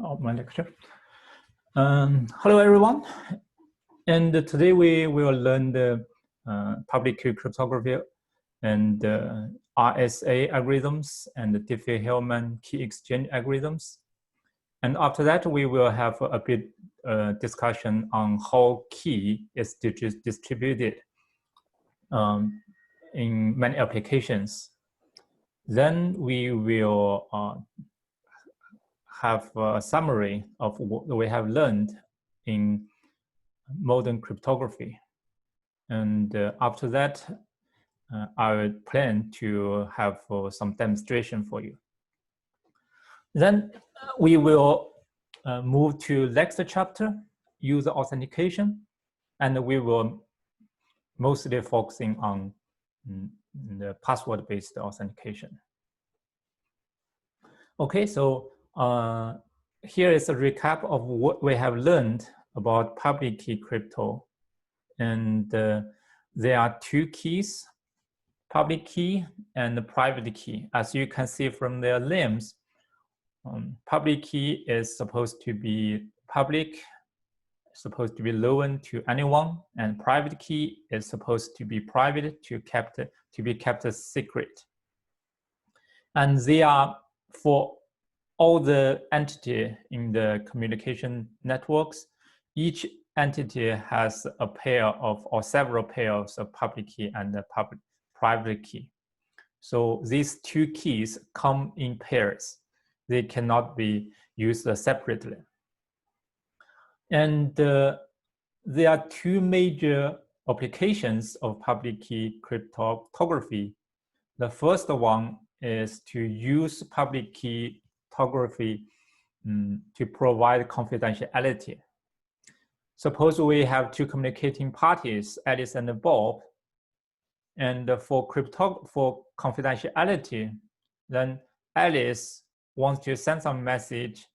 of my lecture. Hello, everyone. And today we will learn the public key cryptography and RSA algorithms and the Diffie-Hellman Key Exchange algorithms. And after that, we will have a bit discussion on how key is distributed in many applications. Then we will have a summary of what we have learned in modern cryptography. And after that, I will plan to have some demonstration for you. Then we will move to next chapter, user authentication, and we will mostly focusing on the password-based authentication. Okay, so here is a recap of what we have learned about public key crypto. And there are two keys, public key and private key. As you can see from their names, public key is supposed to be public, supposed to be known to anyone, and private key is supposed to be private, to be kept secret. And they are for all the entity in the communication networks. Each entity has a pair of or several pairs of public key and the private key. So these two keys come in pairs. They cannot be used separately. And there are two major applications of public key cryptography. The first one is to use public key cryptography to provide confidentiality. Suppose we have two communicating parties, Alice and Bob, and for confidentiality, then Alice wants to send some message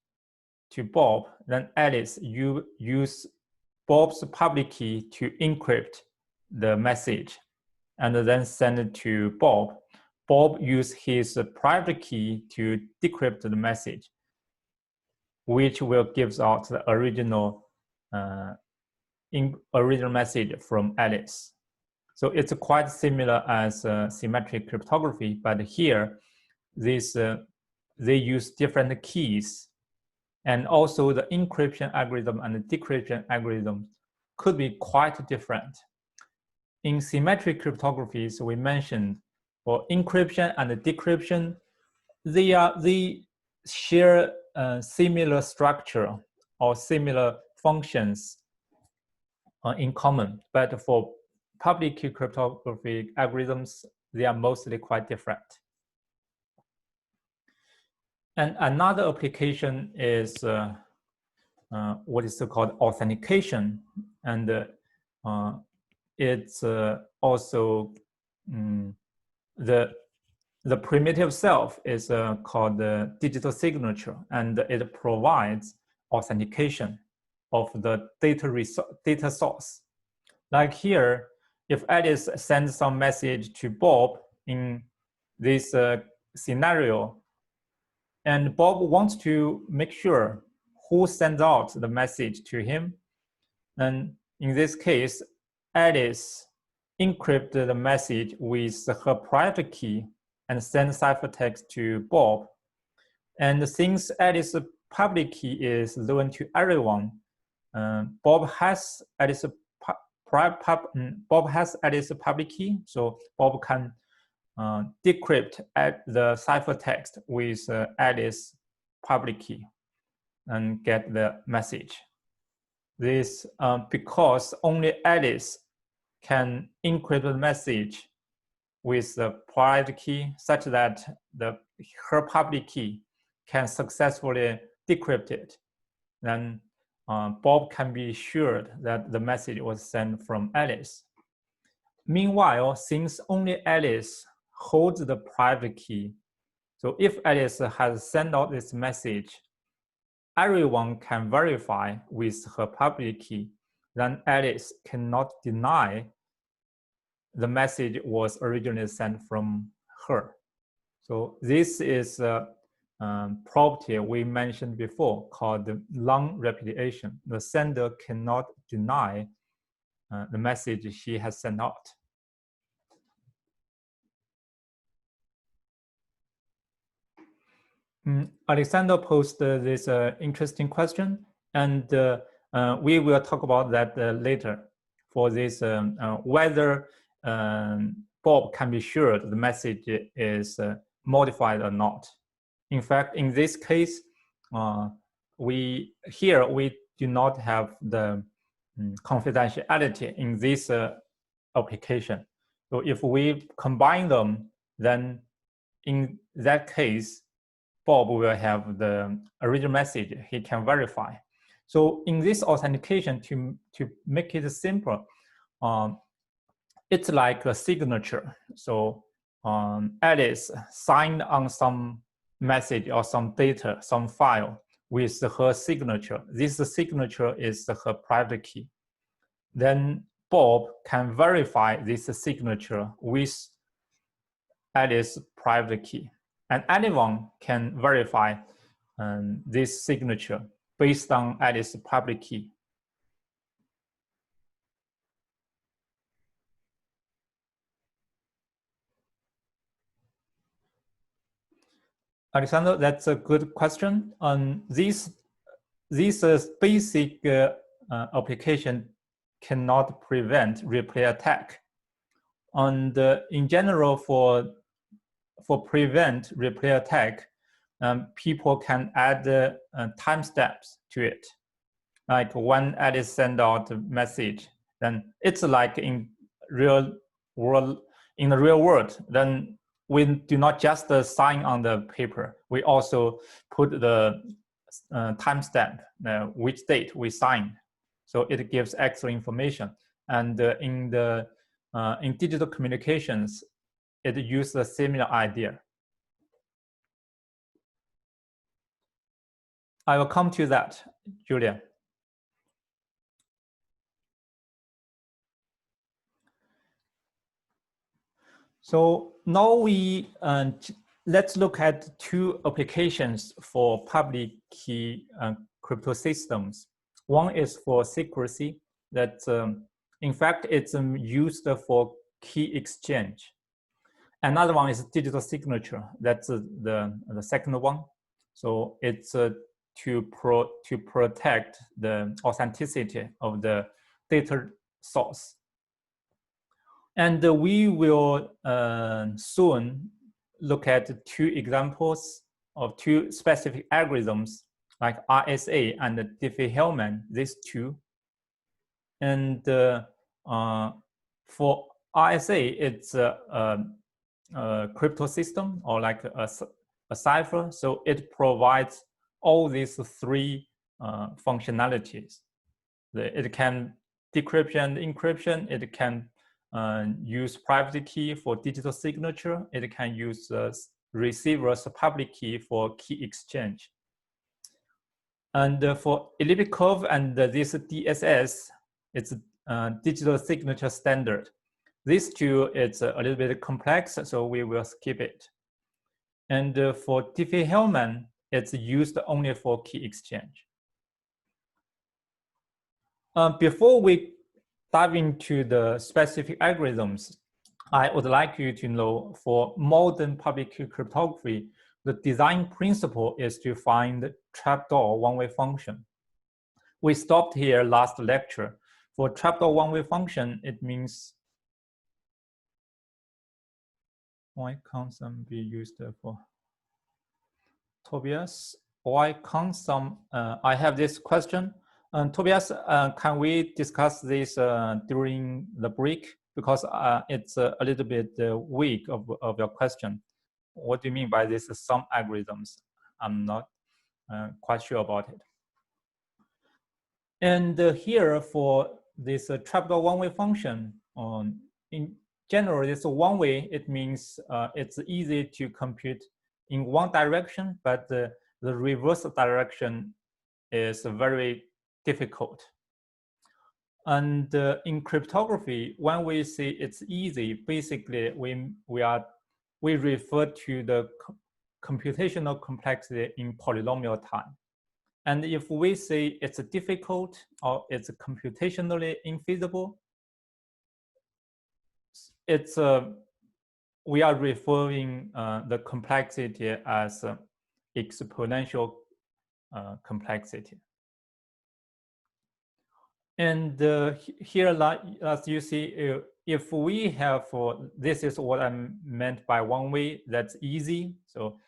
to Bob, then Alice use Bob's public key to encrypt the message and then send it to Bob. Bob used his private key to decrypt the message, which will give out the original message from Alice. So it's quite similar as symmetric cryptography, but here they use different keys. And also the encryption algorithm and the decryption algorithm could be quite different. In symmetric cryptographies, we mentioned for encryption and decryption, they share similar structure or similar functions in common. But for public key cryptography algorithms, they are mostly quite different. And another application is what is called authentication. And it's also the primitive self is called the digital signature, and it provides authentication of the data source. Like here, if Alice sends some message to Bob in this scenario, and Bob wants to make sure who sends out the message to him, and in this case, Alice encrypted the message with her private key and send ciphertext to Bob. And since Alice's public key is known to everyone, Bob has Alice's public key, so Bob can decrypt the ciphertext with Alice's public key and get the message. This because only Alice can encrypt the message with the private key such that her public key can successfully decrypt it. Then Bob can be assured that the message was sent from Alice. Meanwhile, since only Alice holds the private key, so if Alice has sent out this message, everyone can verify with her public key, then Alice cannot deny the message was originally sent from her. So this is property we mentioned before called the non-repudiation. The sender cannot deny the message he has sent out. Alexander posed this interesting question, and we will talk about that later. For this, whether Bob can be sure that the message is modified or not. In fact, in this case, we do not have the confidentiality in this application. So if we combine them, then in that case, Bob will have the original message he can verify. So in this authentication, to make it simple, it's like a signature. So Alice signed on some message or some data, some file with her signature. This signature is her private key. Then Bob can verify this signature with Alice's private key. And anyone can verify this signature based on Alice's public key. Alexander, that's a good question. This basic application cannot prevent replay attack. And in general, for prevent replay attack, people can add timestamps to it. Like when Alice send out a message, then it's like in the real world. Then we do not just sign on the paper. We also put the timestamp, which date we signed. So it gives extra information. And in digital communications, it uses a similar idea. I will come to that, Julia. So now let's look at two applications for public key crypto systems. One is for secrecy. That in fact it's used for key exchange. Another one is digital signature. That's the second one. So it's to protect the authenticity of the data source. And we will soon look at two examples of two specific algorithms like RSA and Diffie-Hellman, these two. And for RSA, it's a crypto system or like a cipher. So it provides all these three functionalities. It can decryption, encryption, it can use private key for digital signature. It can use receiver's public key for key exchange. And for elliptic curve and this DSS, it's digital signature standard. These two, it's a little bit complex, so we will skip it. And for Diffie-Hellman, it's used only for key exchange. Before we dive into the specific algorithms, I would like you to know for modern public key cryptography, the design principle is to find trapdoor one-way function. We stopped here last lecture. For trapdoor one-way function, it means why can't some be used for Tobias? Why can't some? I have this question. Tobias, can we discuss this during the break? Because it's a little bit weak of your question. What do you mean by this? Some algorithms? I'm not quite sure about it. And here for this trapdoor one-way function, in general, this one-way, it means it's easy to compute in one direction, but the reverse direction is very difficult. And in cryptography, when we say it's easy, basically we refer to the computational complexity in polynomial time. And if we say it's difficult or it's computationally infeasible, it's we are referring the complexity as exponential complexity. And here, as you see, if we have, this is what I meant by one way, that's easy. So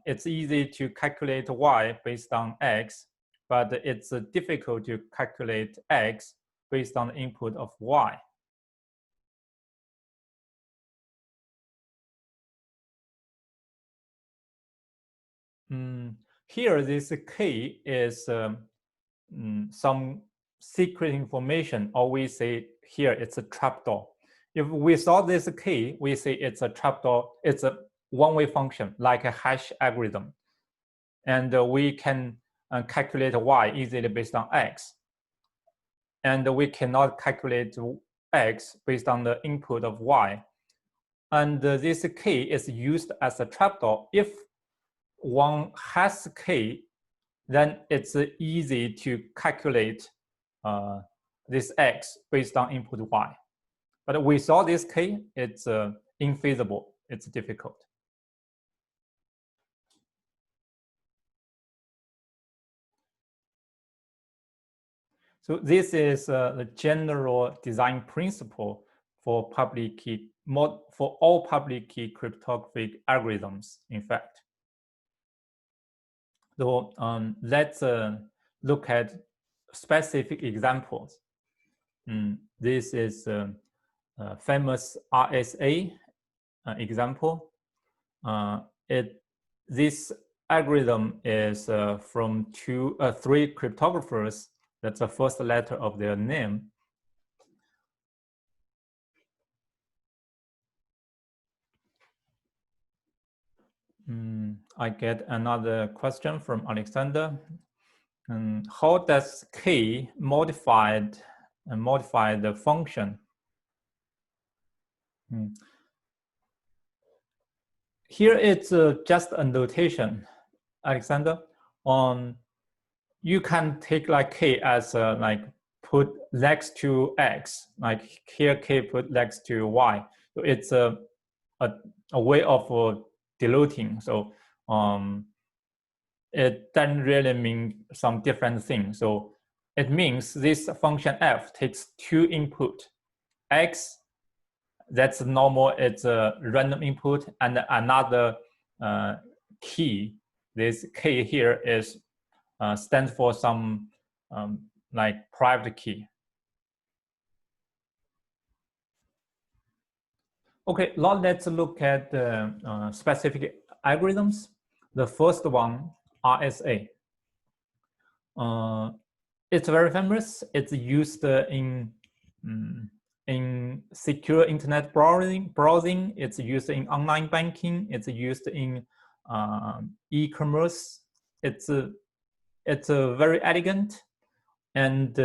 it's easy to calculate y based on x, but it's difficult to calculate x based on the input of y. Here, this k is some secret information, or we say here it's a trapdoor. If we solve this k, we say it's a trapdoor, it's a one-way function, like a hash algorithm. And we can calculate y easily based on x. And we cannot calculate x based on the input of y. And this k is used as a trapdoor. If one has k, then it's easy to calculate this x based on input y. But without this k, it's infeasible, it's difficult. So this is the general design principle for public key, for all public key cryptographic algorithms, in fact. So let's look at specific examples. This is a famous RSA example. This algorithm is from three cryptographers. That's the first letter of their name. I get another question from Alexander. How does K modify the function? Here it's just a notation, Alexander. You can take like K as like put next to X, like here K put next to Y. So it's a way of diluting. So it doesn't really mean some different thing. So it means this function f takes two input, x, that's normal, it's a random input, and another key. This k here is stands for some like private key. Okay, now let's look at the specific algorithms. The first one, RSA. It's very famous. It's used in secure internet browsing. It's used in online banking. It's used in e-commerce. It's very elegant, and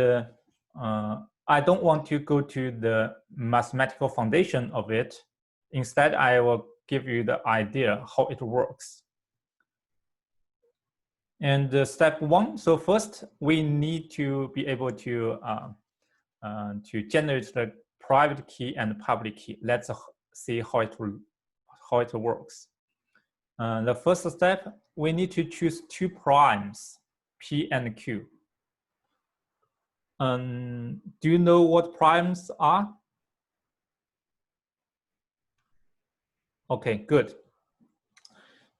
I don't want to go to the mathematical foundation of it. Instead, I will give you the idea how it works. And step one, so first we need to be able to generate the private key and public key. Let's see how it works. The first step, we need to choose two primes, P and Q. Do you know what primes are? Okay, good.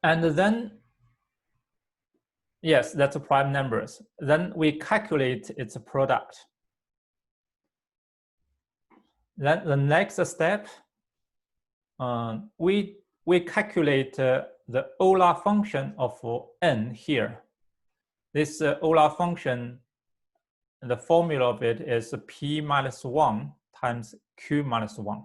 And then, yes, that's a prime numbers. Then we calculate its product. Then the next step, we calculate the Euler function of n here. This Euler function, the formula of it is p minus 1 times q minus 1.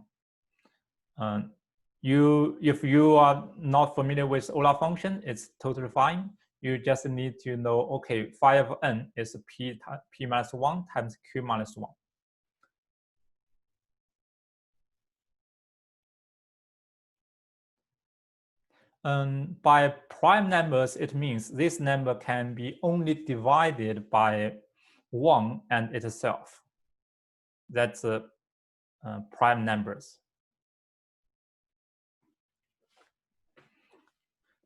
If you are not familiar with Euler function, it's totally fine. You just need to know, okay, phi of n is p minus 1 times q minus 1. by prime numbers, it means this number can be only divided by 1 and itself. That's prime numbers.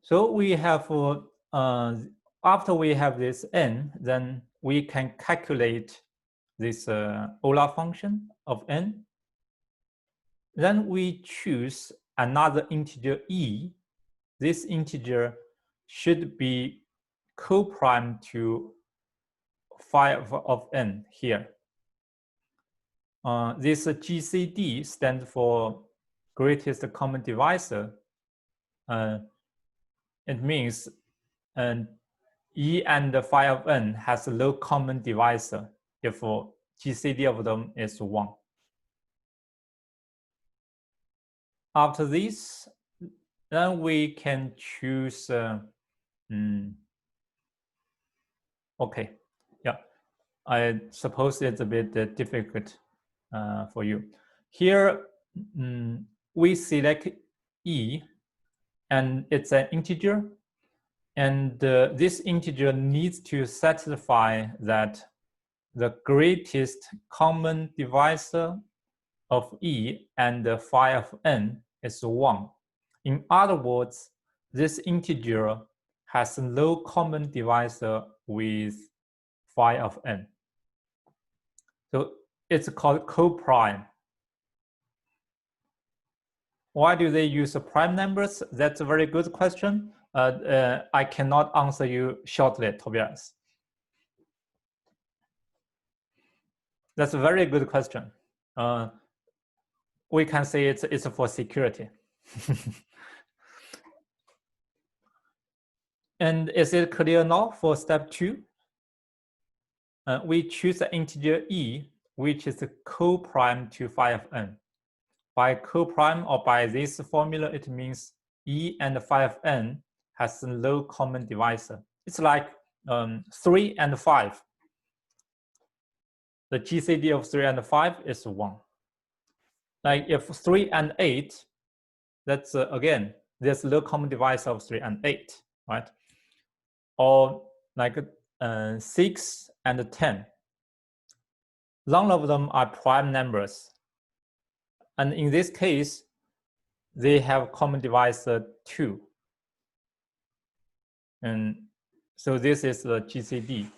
So we have, after we have this n, then we can calculate this Euler function of n. Then we choose another integer e. This integer should be co-prime to 5 of n here. This GCD stands for greatest common divisor. It means e and phi of n has a low common divisor if GCD of them is 1. After this, then we can choose, okay, yeah, I suppose it's a bit difficult for you. Here, we select e, and it's an integer, and this integer needs to satisfy that the greatest common divisor of e and phi of n is 1. In other words, this integer has no common divisor with phi of n. So it's called co-prime. Why do they use prime numbers? That's a very good question. I cannot answer you shortly, Tobias. That's a very good question. We can say it's for security. And is it clear now for step 2? We choose the integer e, which is co-prime to phi of n. By co-prime or by this formula, it means e and phi of n has a low common divisor. It's like 3 and 5. The GCD of 3 and 5 is 1. Like if 3 and 8, that's again, there's low common divisor of 3 and 8, right? Or like 6 and 10. None of them are prime numbers. And in this case, they have common divisor 2. And so this is the GCD.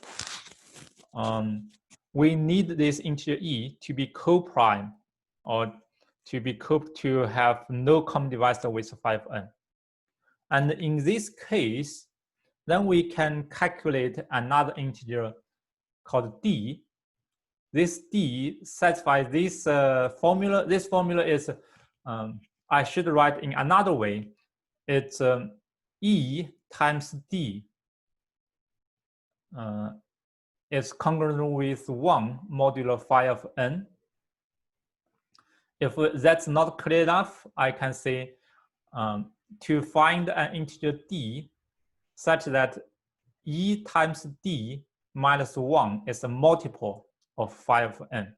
We need this integer e to be co-prime or to have no common divisor with 5n. And in this case, then we can calculate another integer called d. This d satisfies this formula. This formula is, I should write in another way. It's e times d is congruent with 1 modulo phi of n. If that's not clear enough, I can say to find an integer d such that e times d minus 1 is a multiple of phi of n.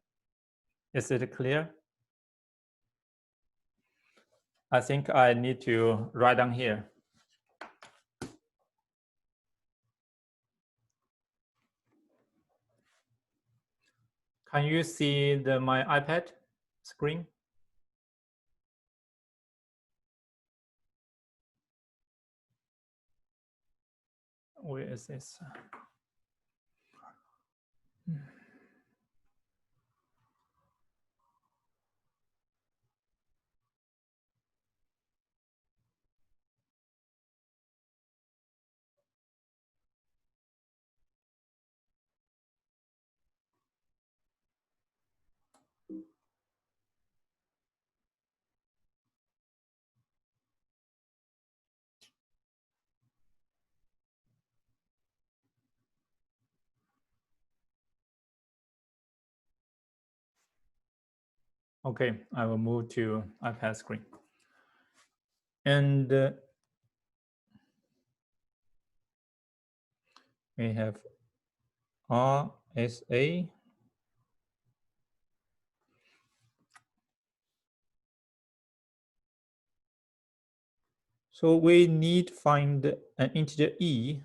Is it clear? I think I need to write down here. Can you see my iPad screen? Where is this? Okay, I will move to iPad screen. And we have RSA. So we need to find an integer e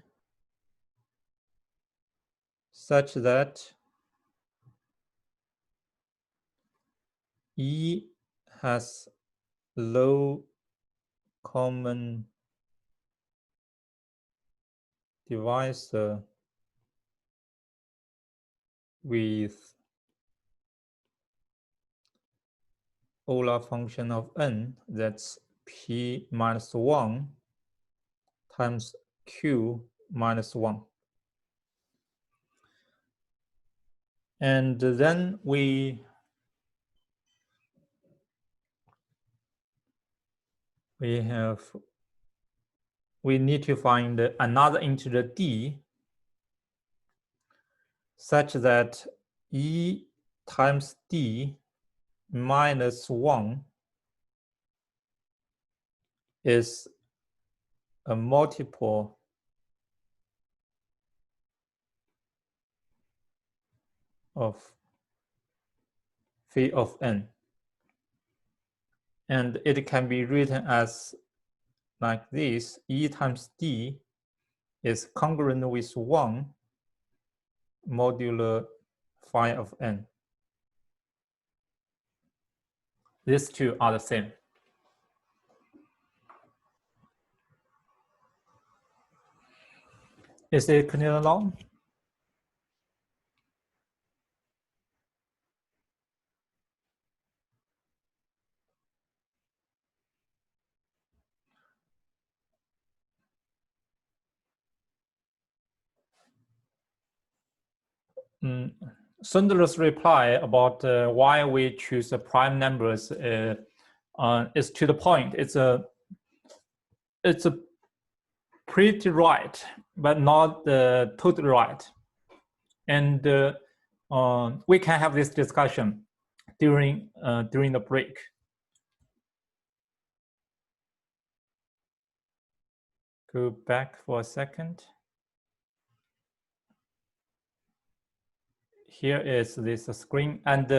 such that e has low common divisor with Euler function of n, that's p minus 1 times q minus 1. And then we need to find another integer d such that e times d minus 1 is a multiple of phi of n. And it can be written as like this: e times d is congruent with 1 modulo phi of n. These two are the same. Is it clear now? Sunder's reply about why we choose the prime numbers is to the point. It's a pretty right, but not totally right. And we can have this discussion during the break. Go back for a second. Here is this screen, and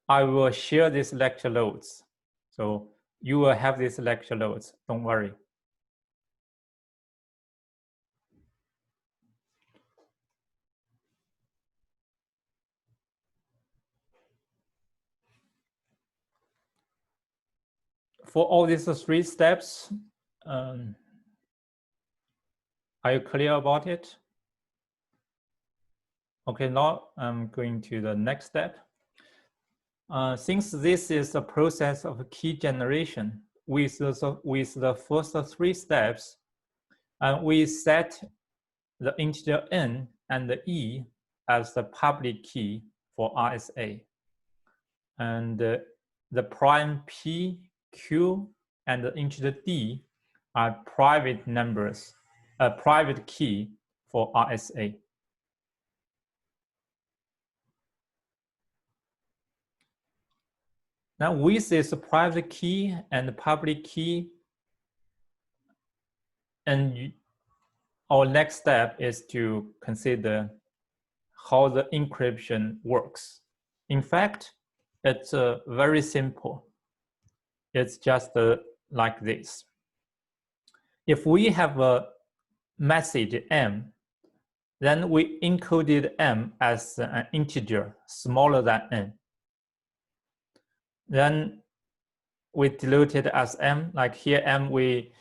I will share these lecture notes. So you will have these lecture notes, don't worry. For all these 3 steps, are you clear about it? Okay, now I'm going to the next step. Since this is a process of key generation with the first 3 steps, we set the integer n and the e as the public key for RSA. And the prime p, q, and the integer d are private numbers, a private key for RSA. Now with this private key and public key, and our next step is to consider how the encryption works. In fact, it's very simple. It's just like this. If we have a message m, then we encoded m as an integer smaller than n. Then we denoted as m, like here m we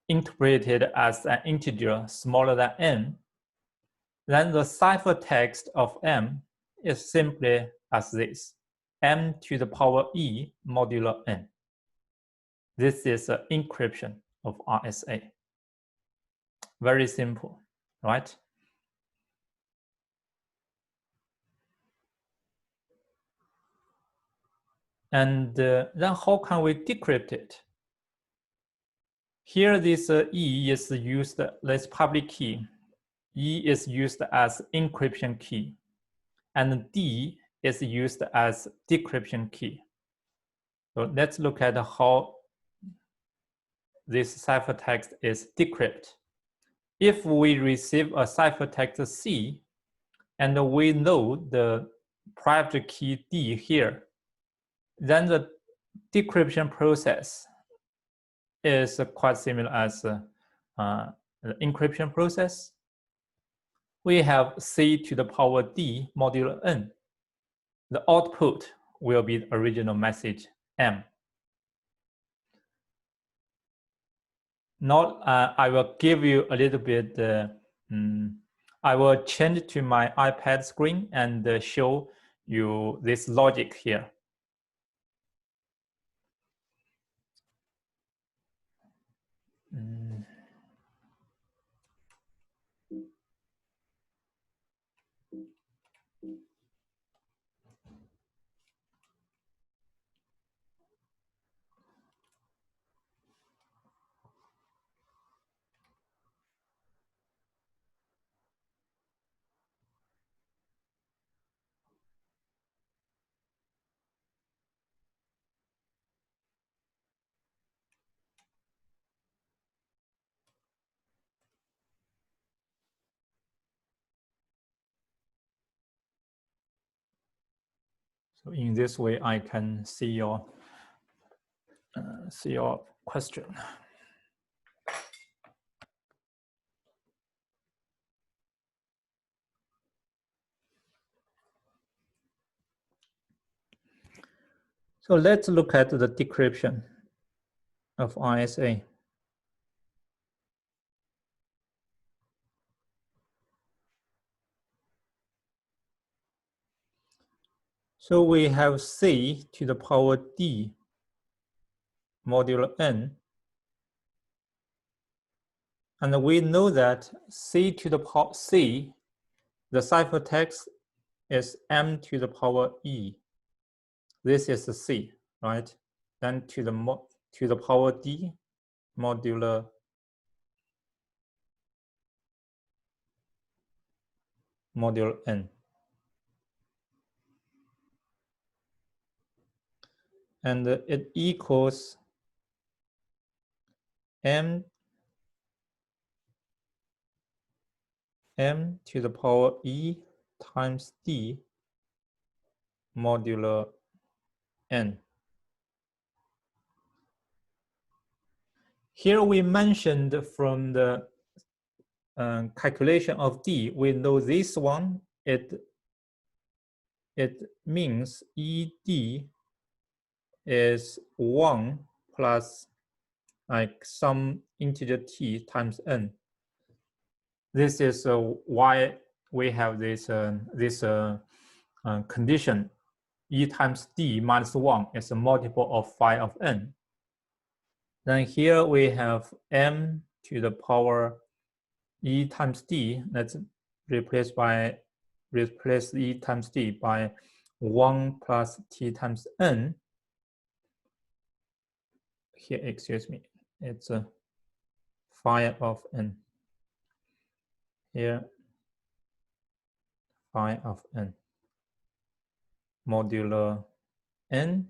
interpreted as an integer smaller than n. Then the ciphertext of m is simply as this: m to the power e modulo n. This is an encryption of RSA. Very simple, right? And then how can we decrypt it? Here this E is used, this public key. E is used as encryption key, and D is used as decryption key. So let's look at how this ciphertext is decrypted. If we receive a ciphertext C, and we know the private key D here, then the decryption process is quite similar as the encryption process. We have C to the power D modulo N. The output will be the original message M. Now I will give you a little bit, I will change to my iPad screen and show you this logic here. So in this way, I can see your question. So let's look at the decryption of RSA. So we have C to the power D modulo N. And we know that C to the power C, the ciphertext is M to the power E. This is the C, right? Then to the power D modulo N. And it equals M to the power E times D modulo N. Here we mentioned from the calculation of D, we know this one, it means ED is 1 plus like some integer t times n. This is why we have this condition. E times d minus 1 is a multiple of phi of n. Then here we have m to the power e times d. Let's replace e times d by 1 plus t times n. Here, excuse me, it's a phi of n. Here, phi of n modulo n.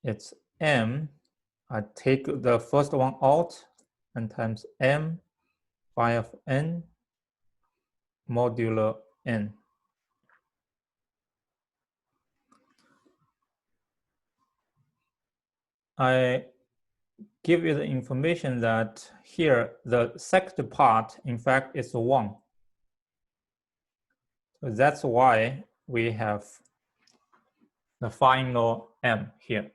It's m. I take the first one out and times m phi of n modulo n. I give you the information that here the second part, in fact, is 1. So that's why we have the final m here.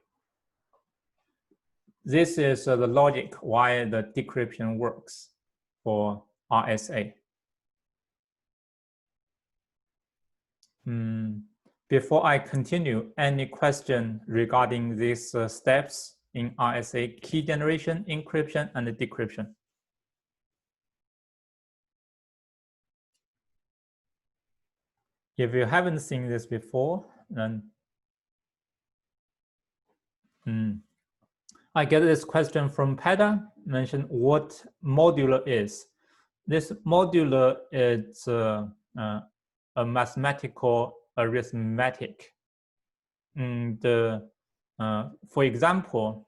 This is the logic why the decryption works for RSA. Before I continue, any question regarding these steps in RSA key generation, encryption, and decryption? If you haven't seen this before, then I get this question from Peda, mentioned what modulo is. This modulo is a mathematical arithmetic. For example,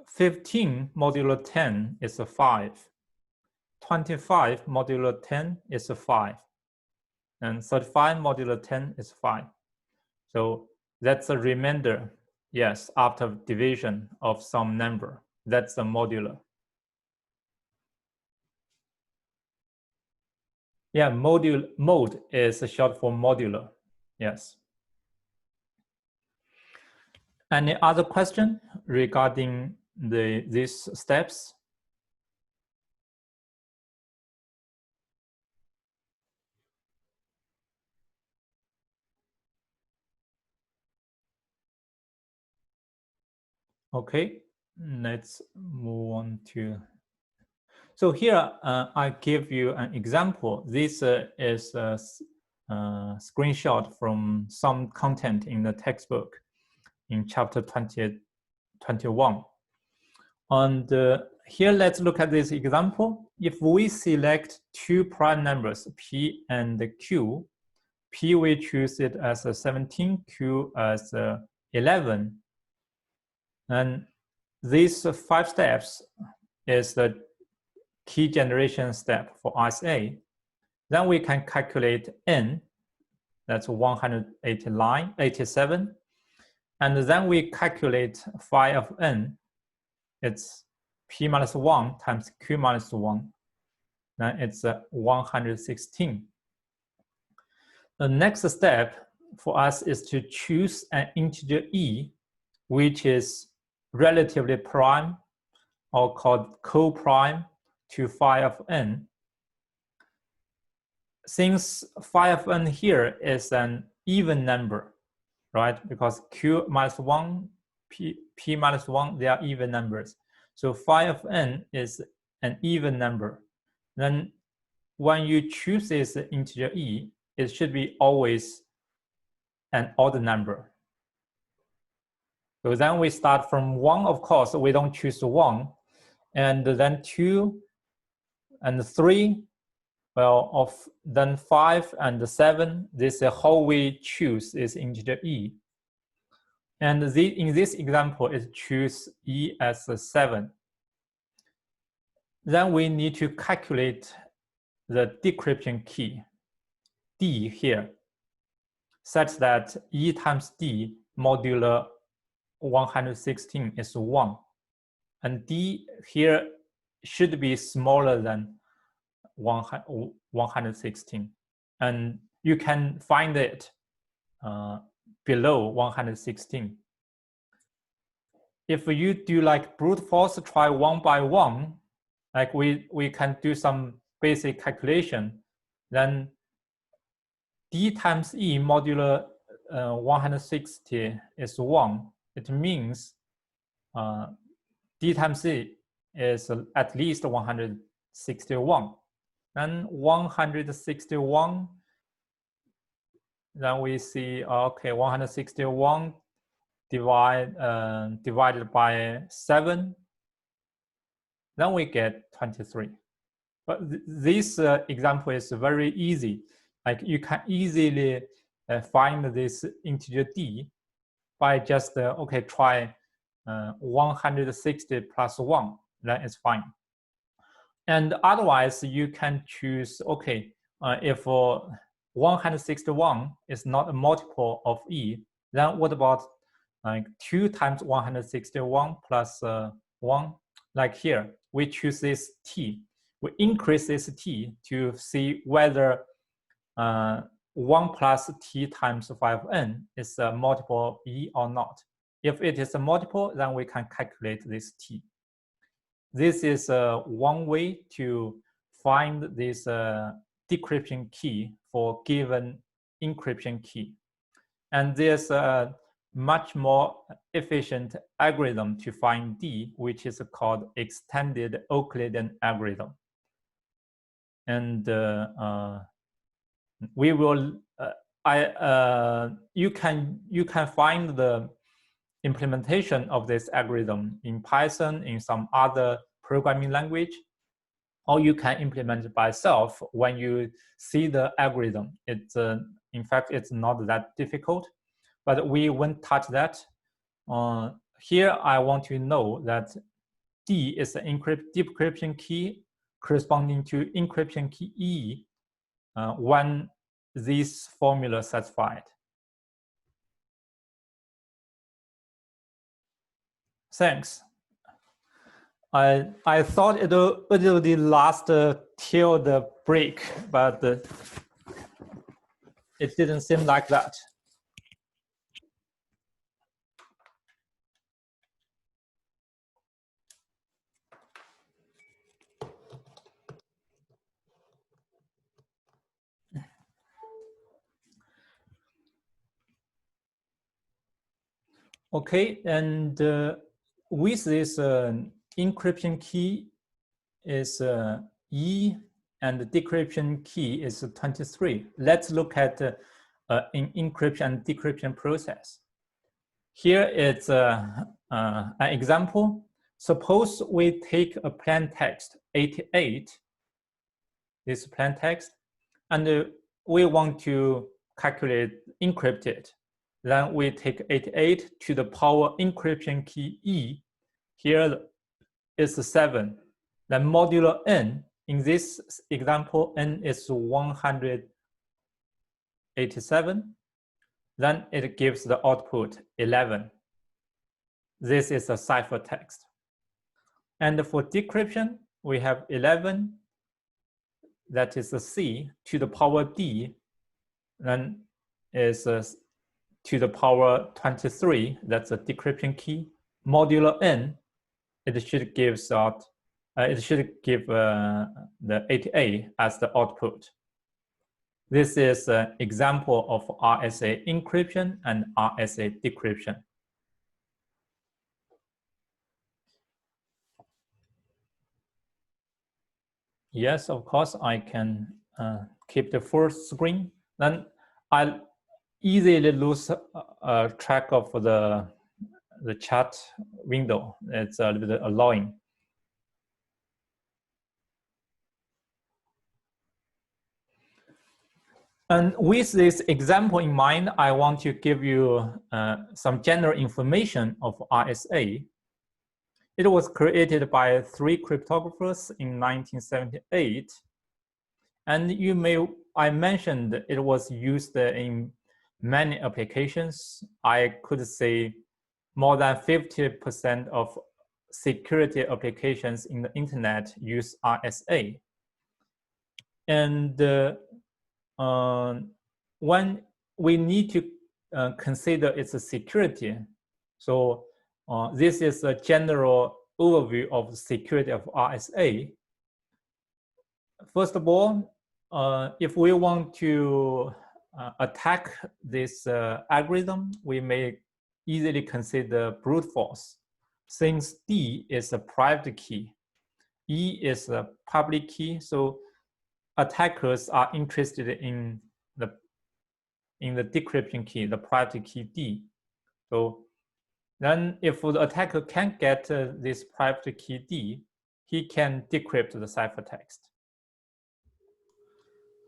15 modulo 10 is a 5. 25 modulo 10 is a 5. And 35 modulo 10 is 5. So that's a remainder Yes, after division of some number. That's the modular. Yeah, mode is short for modular. Yes. Any other question regarding these steps? Okay, let's move on to. So here I give you an example. This is a screenshot from some content in the textbook in chapter 21. And here, let's look at this example. If we select two prime numbers, P and Q, P we choose it as a 17, Q as 11. And these 5 steps is the key generation step for RSA. Then we can calculate N, that's 187. And then we calculate phi of N, it's P minus 1 times Q minus 1. Then it's 116. The next step for us is to choose an integer E, which is relatively prime or called co-prime to phi of N. Since phi of N here is an even number, right? Because Q minus 1, P minus 1, they are even numbers. So phi of N is an even number. Then when you choose this integer E, it should be always an odd number. So then we start from 1, of course, we don't choose 1. And then 2 and 3, well, then 5 and 7, this whole we choose is integer E. And in this example, it choose E as 7. Then we need to calculate the decryption key, D here, such that E times D modular 116 is 1. And D here should be smaller than 116. And you can find it below 116. If you do like brute force, try 1 by 1, like we can do some basic calculation, then D times E modular 160 is 1. It means D times E is at least 161. Then 161, then we see, okay, 161 divided by 7, then we get 23. But this example is very easy. Like you can easily find this integer D by just, okay, try 160 plus 1, then it's fine. And otherwise, you can choose, okay, if 161 is not a multiple of E, then what about like 2 times 161 plus 1? Like here, we choose this T. We increase this T to see whether 1 plus T times 5N is a multiple of E or not. If it is a multiple, then we can calculate this T. This is one way to find this decryption key for given encryption key. And there's a much more efficient algorithm to find D, which is called extended Euclidean algorithm. And we will, you can find the implementation of this algorithm in Python, in some other programming language, or you can implement it by yourself when you see the algorithm. It's, in fact, it's not that difficult, but we won't touch that. Here, I want to know that D is an decryption key corresponding to encryption key E when this formula satisfied. Thanks. I thought it would last till the break, but it didn't seem like that. Okay, and with this encryption key is E and the decryption key is 23. Let's look at an encryption and decryption process. Here it's an example. Suppose we take a plain text 88, this plain text, and we want to calculate, encrypt it. Then we take 88 to the power encryption key E. Here is 7. Then modulo n, in this example, n is 187. Then it gives the output 11. This is a ciphertext. And for decryption, we have 11. That is a C to the power D. Then is to the power 23. That's a decryption key. Modulo n, it should give out. It should give the 88 as the output. This is an example of RSA encryption and RSA decryption. Yes, of course, I can keep the full screen. Then I'll easily lose track of the chat window. It's a little bit annoying. And with this example in mind, I want to give you some general information of RSA. It was created by 3 cryptographers in 1978. And I mentioned it was used in many applications. I could say more than 50% of security applications in the internet use RSA. And when we need to consider its security, so this is a general overview of the security of RSA. First of all, if we want to attack this algorithm, we may easily consider brute force. Since D is a private key, E is a public key, so attackers are interested in the decryption key, the private key D. So then if the attacker can't get this private key D, he can decrypt the ciphertext.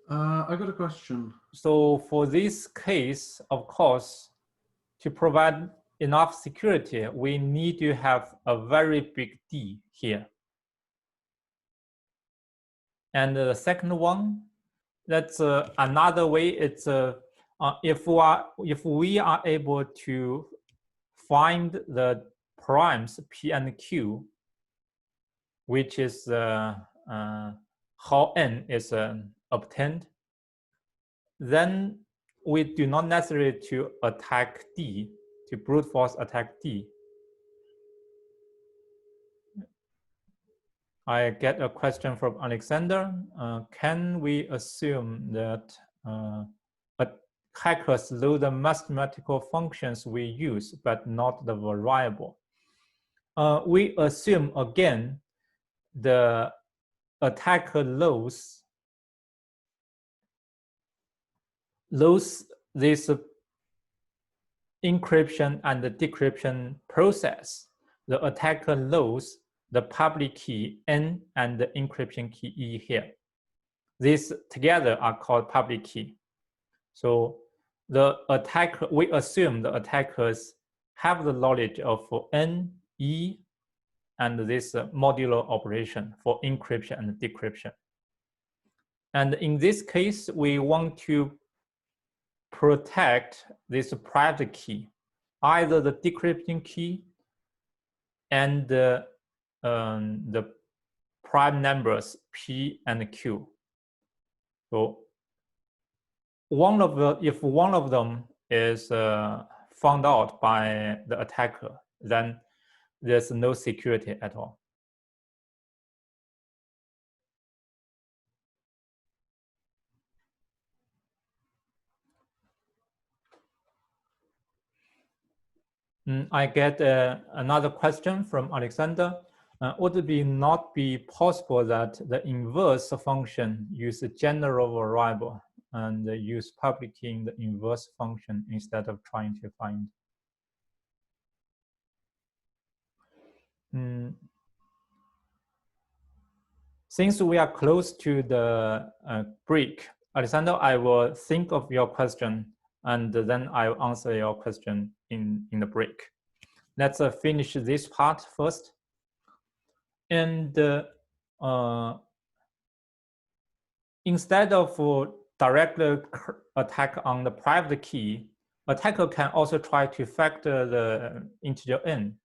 I got a question. So for this case, of course, to provide enough security, we need to have a very big D here. And the second one, that's another way. It's if we are able to find the primes P and Q, which is how n is obtained, then we do not necessarily to attack D, to brute force attack D. I get a question from Alexander. Can we assume that hackers know the mathematical functions we use, but not the variable? We assume, again, the attacker knows this encryption and the decryption process. The attacker knows the public key N and the encryption key E here. These together are called public key. So the attacker, we assume the attackers have the knowledge of N, E, and this modular operation for encryption and decryption. And in this case, we want to protect this private key, either the decryption key and the prime numbers P and Q. So if one of them is found out by the attacker, then there's no security at all. I get another question from Alexander. Would it not be possible that the inverse function use a general variable and use public key in the inverse function instead of trying to find? Since we are close to the break, Alexander, I will think of your question and then I'll answer your question in the break. Let's finish this part first. And instead of direct attack on the private key, attacker can also try to factor the integer n.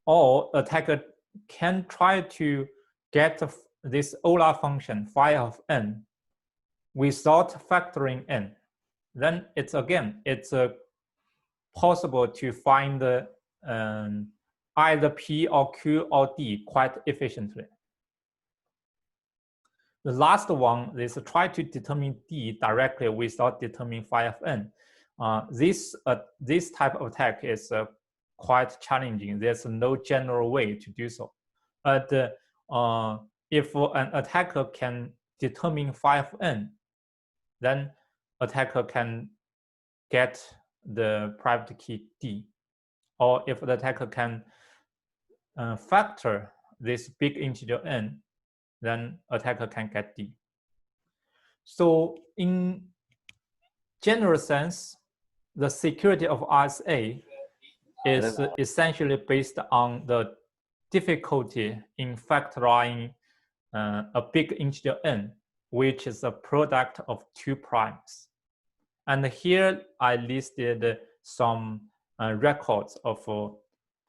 Or attacker can try to get this Euler function phi of n without factoring n. Then it's possible to find either P or Q or D quite efficiently. The last one is try to determine D directly without determining phi of n. This type of attack is quite challenging. There's no general way to do so. But if an attacker can determine phi of n, then attacker can get the private key D. Or if the attacker can factor this big integer n, then attacker can get D. So in general sense, the security of RSA is essentially based on the difficulty in factoring a big integer n, which is a product of two primes. And here I listed some records of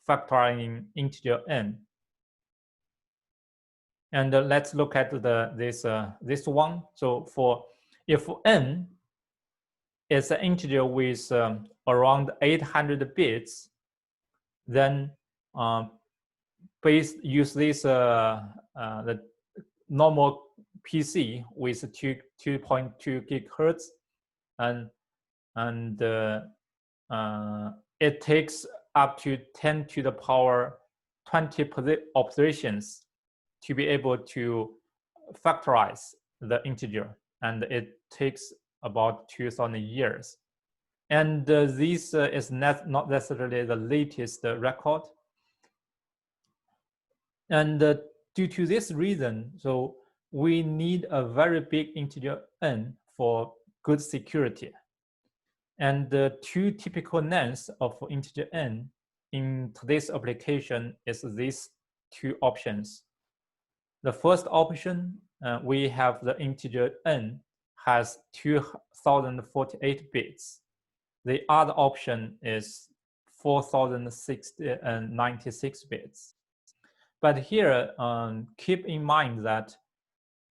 factoring integer n. And let's look at this one. So if n is an integer with around 800 bits, then use this the normal PC with 2.2 gigahertz, and it takes up to 10 to the power 20 operations to be able to factorize the integer, and it takes about 2,000 years. And this is not necessarily the latest record. And due to this reason, so we need a very big integer n for good security. And the two typical lengths of integer n in today's application is these two options. The first option, we have the integer n has 2048 bits. The other option is 4096 bits. But here, keep in mind that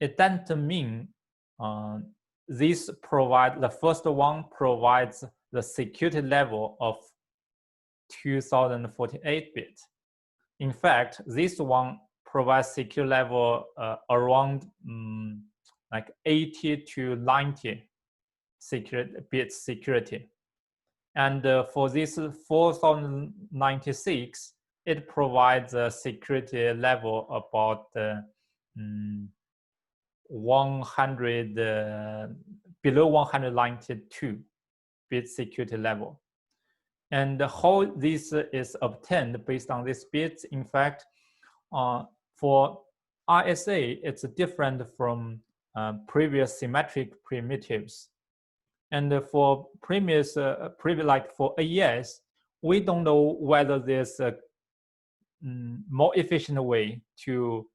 it doesn't mean the first one provides the security level of 2048 bits. In fact, this one provides security level around like 80 to 90 bits security. And for this 4096, it provides a security level about 100 below 192 bit security level. And how this is obtained based on these bits, in fact, for RSA, it's different from previous symmetric primitives. And for previous, like for AES, we don't know whether there's a more efficient way to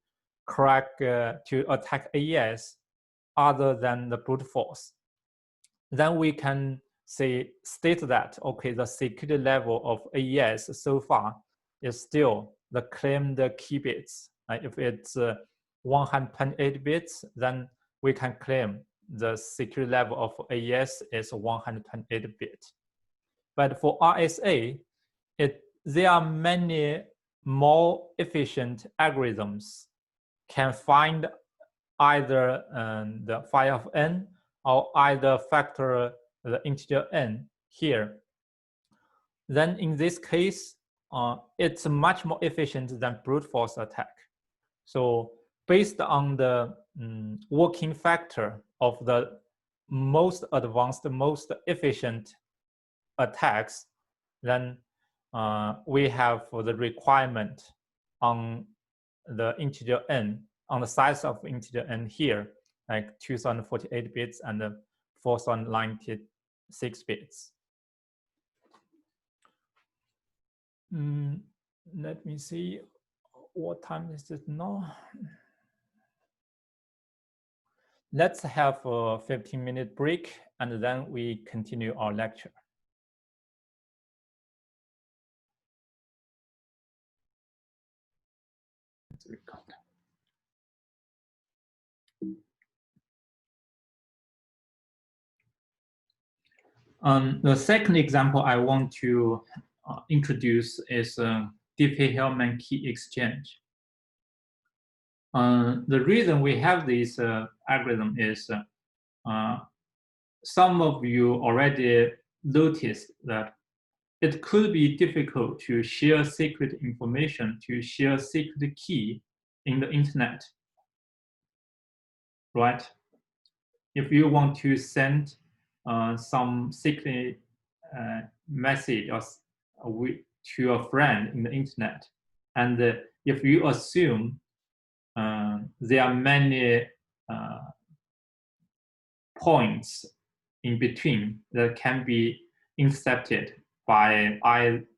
attack AES other than the brute force. Then we can state that, okay, the security level of AES so far is still the claimed key bits. If it's 128 bits, then we can claim the security level of AES is 128 bit. But for RSA, there are many more efficient algorithms can find either the phi of n or either factor the integer n here. Then in this case, it's much more efficient than brute force attack. So based on the working factor of the most advanced, most efficient attacks, then we have the requirement on the integer n, on the size of integer n here, like 2048 bits and 4096 bits. Let me see, what time is it now? Let's have a 15-minute break and then we continue our lecture. The second example I want to introduce is Diffie-Hellman Key Exchange. The reason we have this algorithm is some of you already noticed that it could be difficult to share secret information, to share secret key in the internet, right? If you want to send some secret message to a friend in the internet, and if you assume there are many points in between that can be intercepted by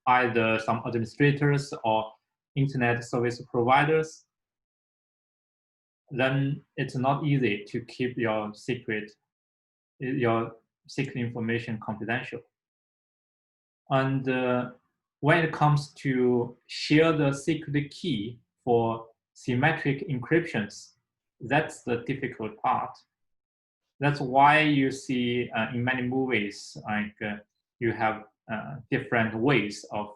either some administrators or internet service providers, then it's not easy to keep your secret information confidential. And when it comes to share the secret key for symmetric encryptions, that's the difficult part. That's why you see in many movies, like you have different ways of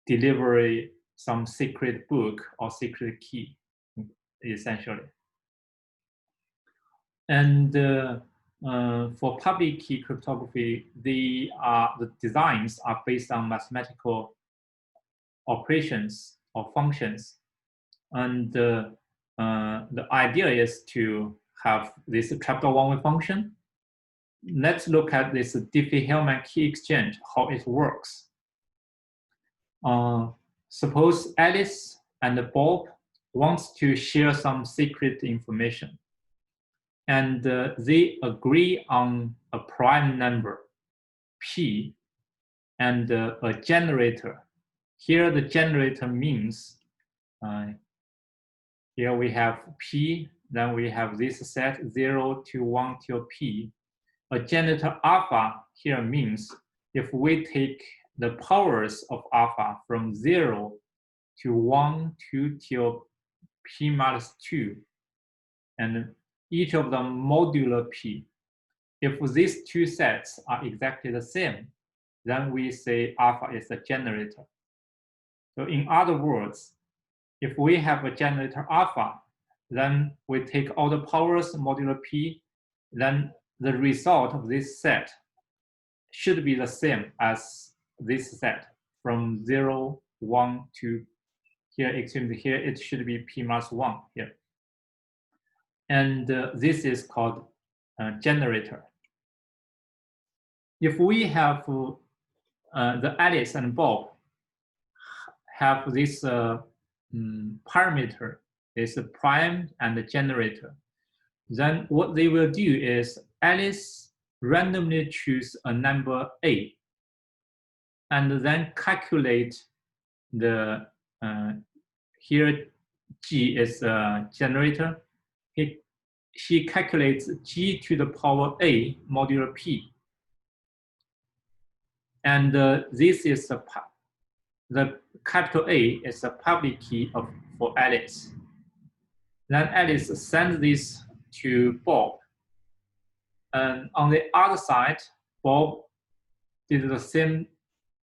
delivery some secret book or secret key, essentially. And for public key cryptography, the designs are based on mathematical operations or functions. And the idea is to have this trapdoor one-way function. Let's look at this Diffie-Hellman Key Exchange, how it works. Suppose Alice and Bob wants to share some secret information, and they agree on a prime number, P, and a generator. Here the generator means, here we have P, then we have this set 0 to 1 till P. A generator alpha here means if we take the powers of alpha from 0 to 1, 2 till P minus 2, and each of them modular P. If these two sets are exactly the same, then we say alpha is a generator. So in other words, if we have a generator alpha, then we take all the powers modular P, then the result of this set should be the same as this set from 0, 1 to here, extremely here, it should be P minus 1 here. And this is called generator. If we have the Alice and Bob have this parameter, is a prime and the generator, then what they will do is Alice randomly choose a number A and then calculate the, here G is a generator. She calculates G to the power A modular P. And this is the capital A is a public key for Alice. Then Alice sends this to Bob. And on the other side, Bob did the same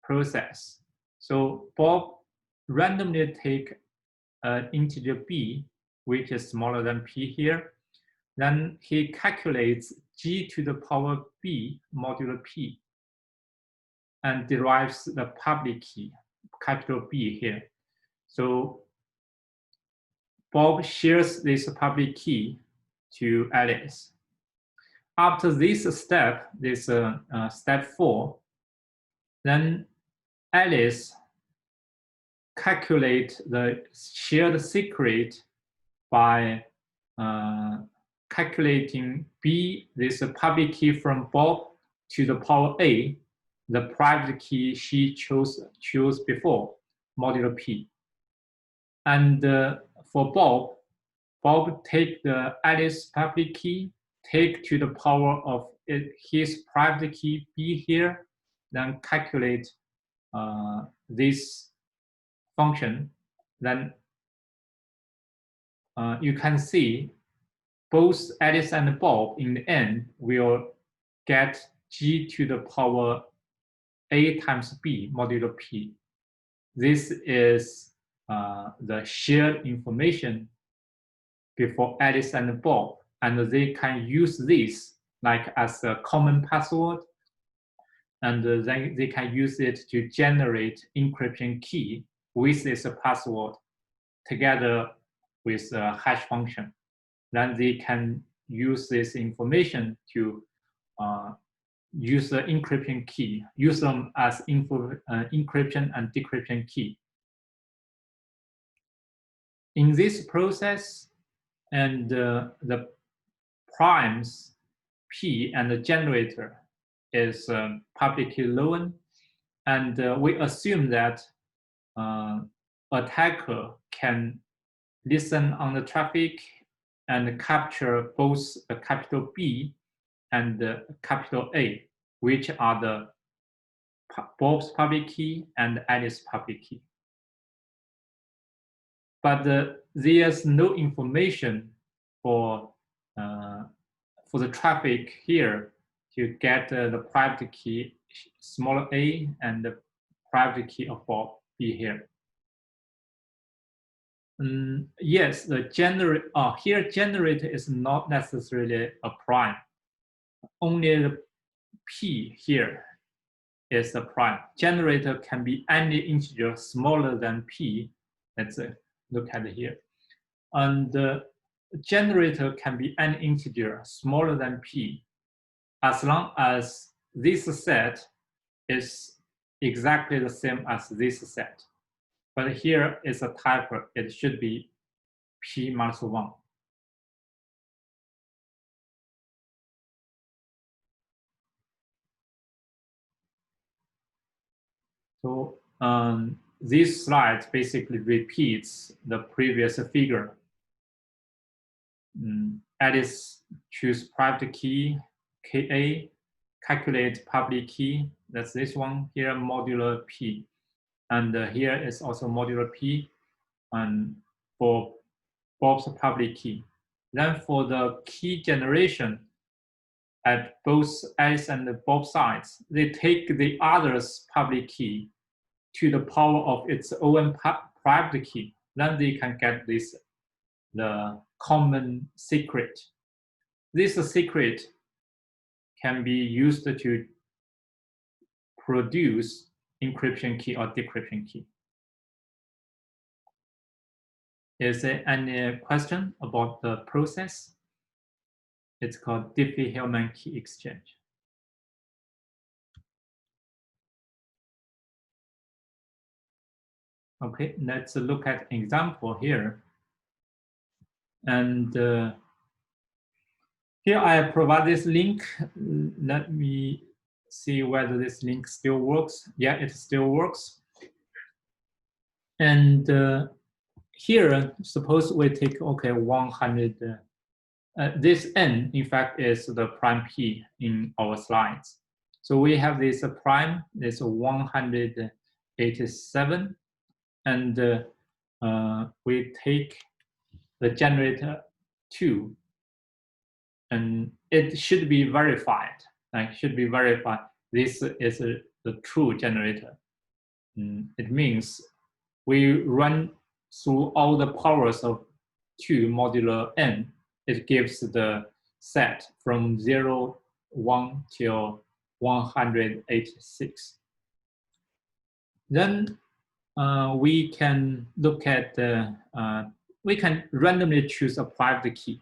process. So Bob randomly take an integer b, which is smaller than p here. Then he calculates g to the power b modulo p and derives the public key, capital B here. So Bob shares this public key to Alice. After this step, step 4, then Alice calculate the shared secret by calculating B, this public key from Bob to the power A, the private key she chose before, modulo P. And for Bob take the Alice public key, take to the power of his private key B here, then calculate this function. Then you can see both Alice and Bob in the end will get g to the power A times B modulo P. This is the shared information before Alice and Bob, and they can use this like as a common password, and then they can use it to generate encryption key with this password together with a hash function. Then they can use this information to use the encryption key, use them as encryption and decryption key. In this process, and the primes P and the generator is public key known, and we assume that attacker can listen on the traffic and capture both the capital B and the capital A, which are the Bob's public key and Alice's public key. But there's no information for the traffic here to get the private key smaller a and the private key of Bob B here. Yes, the generator is not necessarily a prime. Only the P here is a prime. Generator can be any integer smaller than P. Let's look at it here. And the generator can be any integer smaller than P as long as this set is exactly the same as this set. But here is a typo. It should be P minus 1. So this slide basically repeats the previous figure. Alice choose private key, KA, calculate public key. That's this one here, modulo P. And here is also modulo P and for Bob's public key. Then for the key generation at both Alice and Bob sides, they take the other's public key to the power of its own private key. Then they can get this, the common secret. This secret can be used to produce encryption key or decryption key. Is there any question about the process? It's called Diffie-Hellman Key Exchange. Okay, let's look at an example here. And here I provide this link. Let me see whether this link still works. Yeah, it still works. And here, suppose we take, okay, 100. This n, in fact, is the prime p in our slides. So we have this prime, this 187. and we take the generator 2, and it should be verified. Like, should be verified. This is the true generator. It means we run through all the powers of 2 modulo n. It gives the set from 0, 1 till 186. Then we can look at we can randomly choose a private key.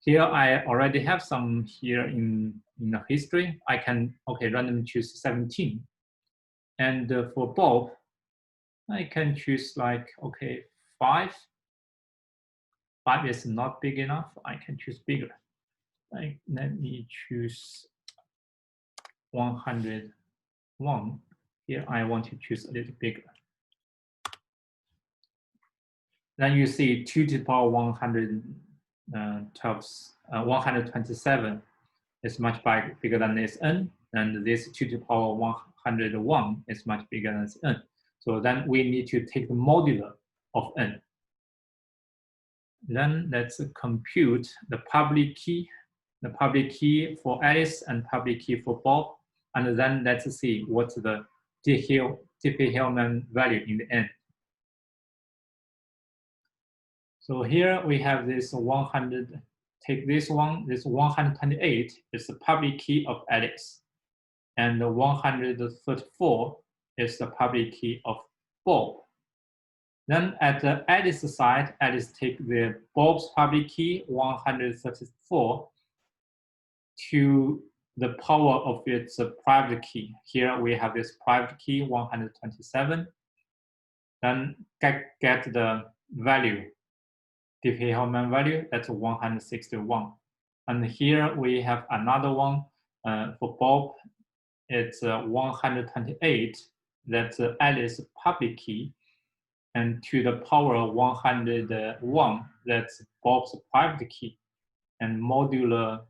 Here I already have some here in the history. I can randomly choose 17. And for Bob, I can choose like 5. 5 is not big enough. I can choose bigger. Like, let me choose 101. Here I want to choose a little bigger. Then you see 2 to the power 127 is much bigger than this n, and this 2 to the power 101 is much bigger than n. So then we need to take the modulo of n. Then let's compute the public key for Alice and public key for Bob, and then let's see what's the Diffie-Hellman value in the end. So here we have this 100, take this one, this 128 is the public key of Alice, and the 134 is the public key of Bob. Then at the Alice side, Alice take the Bob's public key 134 to the power of its private key. Here we have this private key 127. Then get the value, Diffie-Hellman value, that's 161. And here we have another one for Bob. It's 128. That's Alice's public key. And to the power 101, that's Bob's private key, and modulo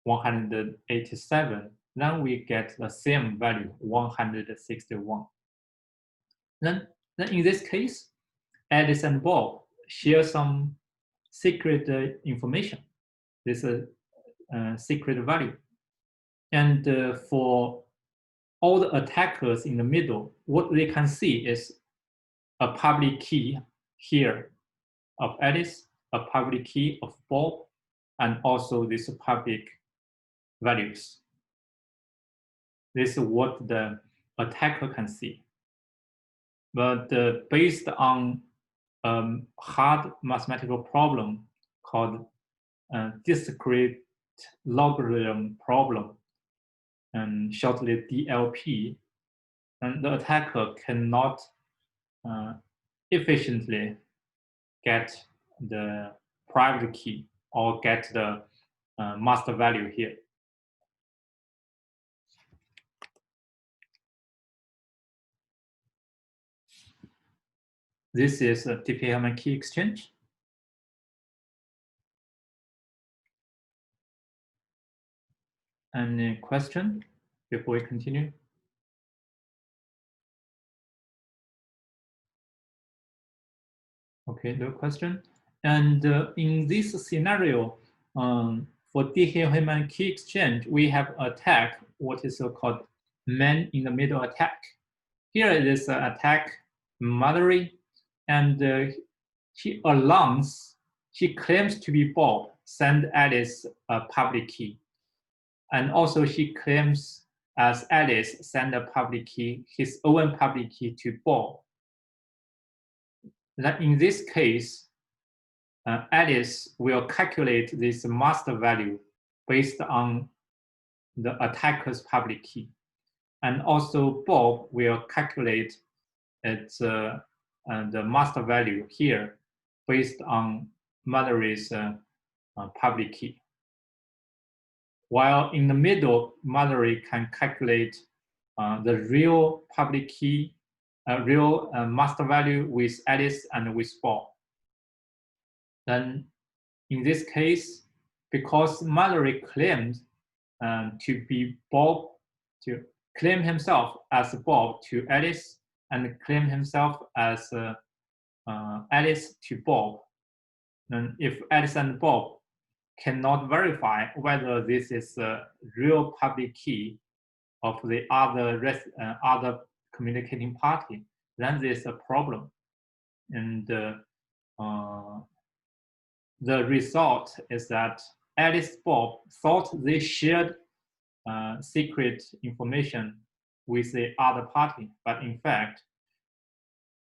187. Then we get the same value, 161. Then in this case, Alice and Bob share some secret information. This is a secret value. And for all the attackers in the middle, what they can see is a public key here of Alice, a public key of Bob, and also these public values. This is what the attacker can see. But based on a hard mathematical problem called discrete logarithm problem, and shortly DLP, and the attacker cannot efficiently get the private key or get the master value here. This is a Diffie-Hellman Key Exchange. Any question before we continue? Okay, no question. And in this scenario, for Diffie-Hellman Key Exchange, we have attack, what is called man-in-the-middle attack. Here it is an attack Mallory, and she claims to be Bob, send Alice a public key. And also she claims as Alice send a public key, his own public key to Bob. That in this case, Alice will calculate this master value based on the attacker's public key. And also Bob will calculate its the master value here based on Mallory's public key. While in the middle, Mallory can calculate the real public key, real master value with Alice and with Bob. Then in this case, because Mallory claimed to be Bob, to claim himself as Bob to Alice, and claim himself as Alice to Bob. And if Alice and Bob cannot verify whether this is a real public key of the other communicating party, then there's a problem. And the result is that Alice Bob thought they shared secret information with the other party, but in fact,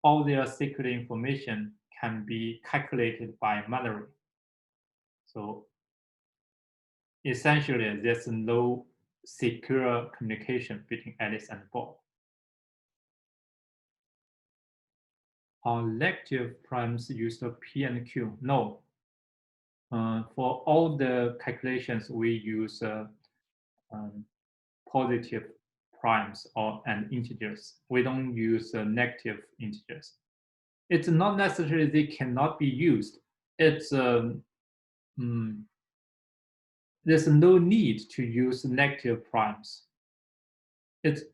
all their secret information can be calculated by manually. So essentially, there's no secure communication between Alice and Bob. Are negative primes used P and Q? No. For all the calculations, we use positive primes and integers. We don't use negative integers. It's not necessarily they cannot be used. It's there's no need to use negative primes. It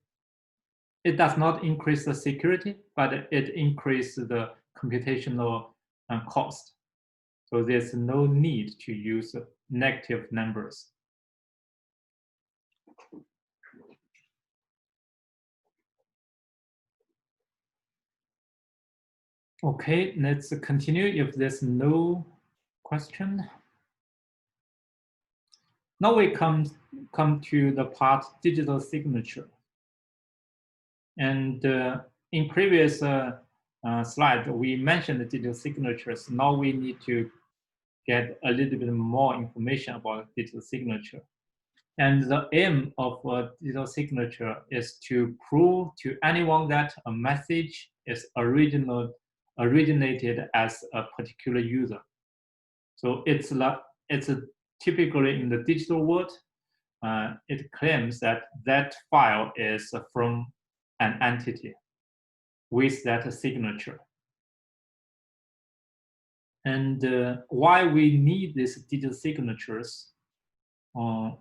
does not increase the security, but it increases the computational cost. So there's no need to use negative numbers. Okay, let's continue if there's no question. Now we come to the part digital signature. And in previous slide, we mentioned the digital signatures. Now we need to get a little bit more information about digital signature. And the aim of a digital signature is to prove to anyone that a message is originated as a particular user. So it's typically in the digital world, it claims that that file is from an entity with that signature. And why we need these digital signatures? The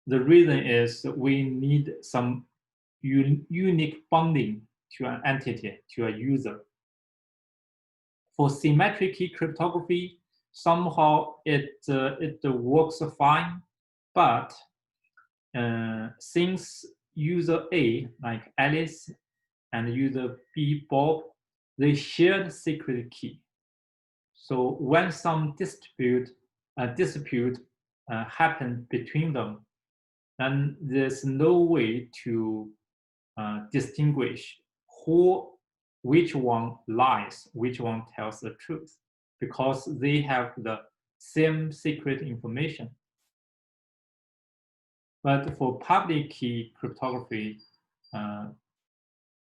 reason is we need some unique bonding to an entity, to a user. For symmetric key cryptography, somehow it works fine, but since user A, like Alice, and user B, Bob, they shared secret key. So when some dispute happened between them, then there's no way to distinguish which one lies, which one tells the truth, because they have the same secret information. But for public key cryptography,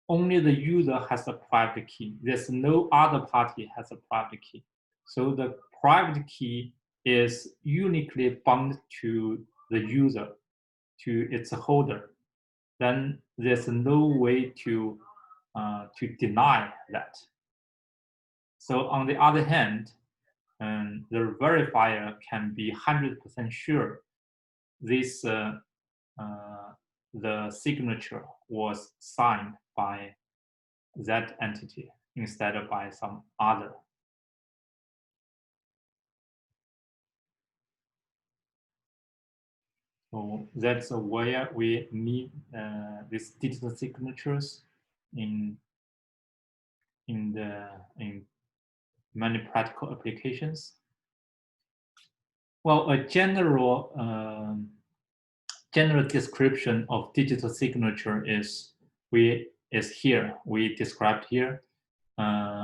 only the user has a private key. There's no other party has a private key. So the private key is uniquely bound to the user, to its holder. Then there's no way to deny that. So on the other hand, the verifier can be 100% sure this the signature was signed by that entity instead of by some other. So that's where we need these digital signatures in many practical applications. Well, a general description of digital signature is here. We described here.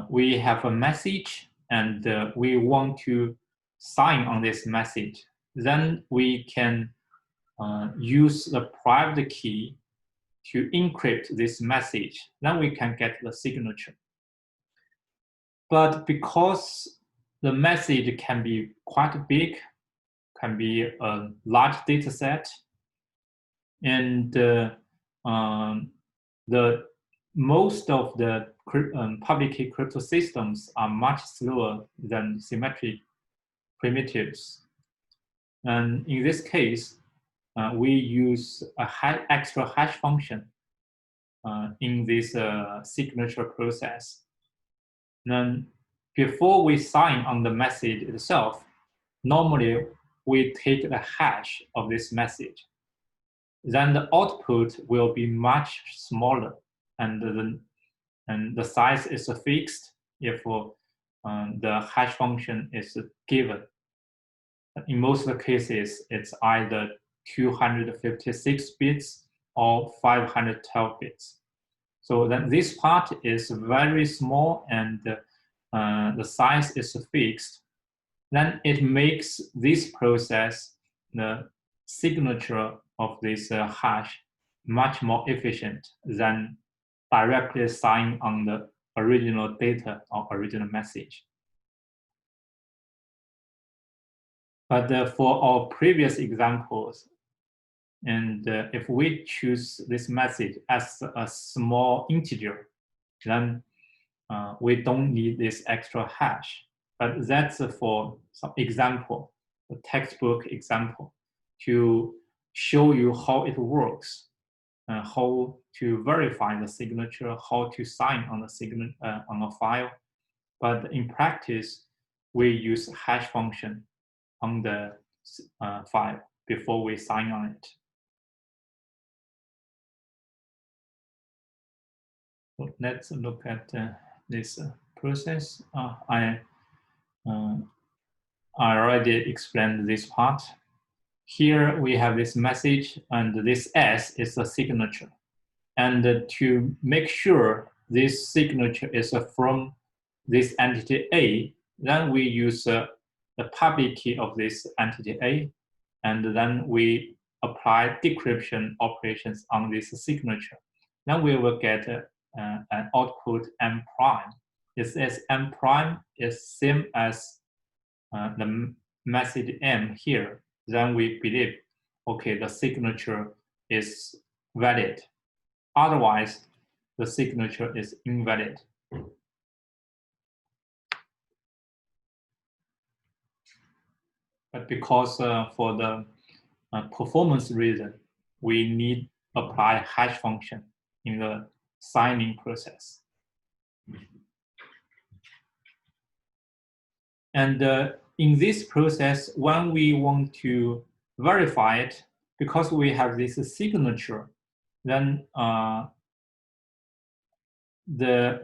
We have a message, and we want to sign on this message. Then we can use the private key to encrypt this message. Then we can get the signature. But because the message can be quite big, can be a large data set, and most of the public key crypto systems are much slower than symmetric primitives. And in this case, we use a extra hash function in this signature process. Then before we sign on the message itself, normally we take the hash of this message. Then the output will be much smaller, and the size is fixed if the hash function is given. In most cases, it's either 256 bits or 512 bits. So then this part is very small and the size is fixed. Then it makes this process, the signature of this hash, much more efficient than directly signing on the original data or original message. But for our previous examples, and if we choose this message as a small integer, then we don't need this extra hash. But that's for some example, a textbook example, to show you how it works, how to verify the signature, how to sign on the on a file. But in practice, we use hash function on the file before we sign on it. So let's look at this process. I already explained this part. Here we have this message, and this S is a signature. And to make sure this signature is from this entity A, then we use the public key of this entity A, and then we apply decryption operations on this signature. Then we will get an output M prime. It says M prime is same as the message M here. Then we believe, okay, the signature is valid. Otherwise, the signature is invalid. But because for the performance reason, we need apply hash function in the signing process. And in this process, when we want to verify it, because we have this signature, then the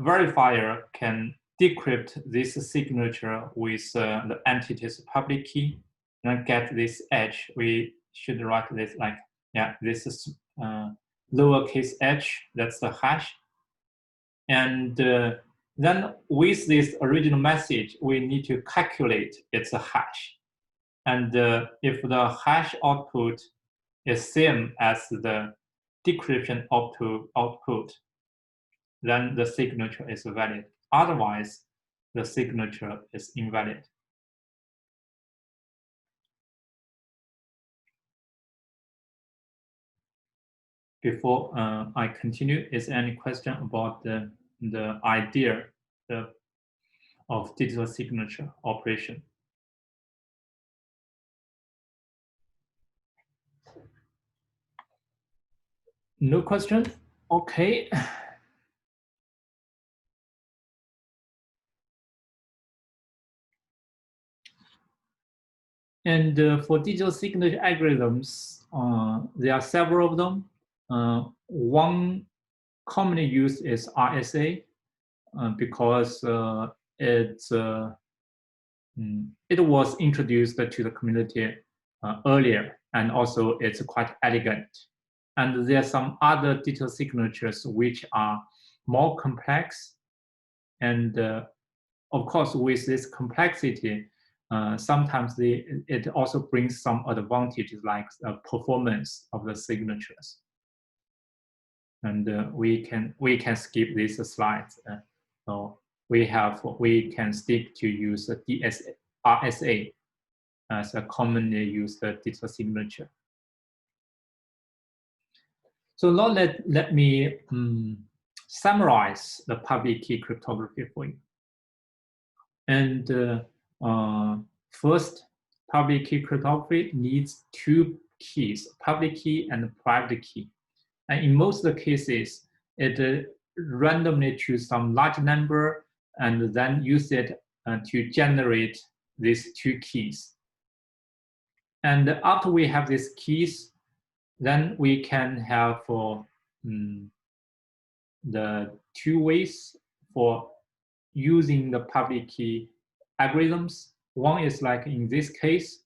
verifier can decrypt this signature with the entity's public key, and get this h. We should write this like, yeah, this is lowercase h, that's the hash. And then with this original message, we need to calculate its hash. And if the hash output is same as the decryption output, then the signature is valid. Otherwise, the signature is invalid. Before I continue, is there any question about the idea of digital signature operation? No question? Okay. And for digital signature algorithms, there are several of them. One commonly used is RSA because it was introduced to the community earlier, and also it's quite elegant. And there are some other digital signatures which are more complex. And of course, with this complexity, sometimes it also brings some advantages like performance of the signatures. And we can skip these slides. So we can stick to use RSA as a commonly used digital signature. So now let me summarize the public key cryptography for you. And first, public key cryptography needs two keys, public key and private key. And in most of the cases, it randomly choose some large number and then use it to generate these two keys. And after we have these keys, then we can have the two ways for using the public key algorithms. One is like in this case,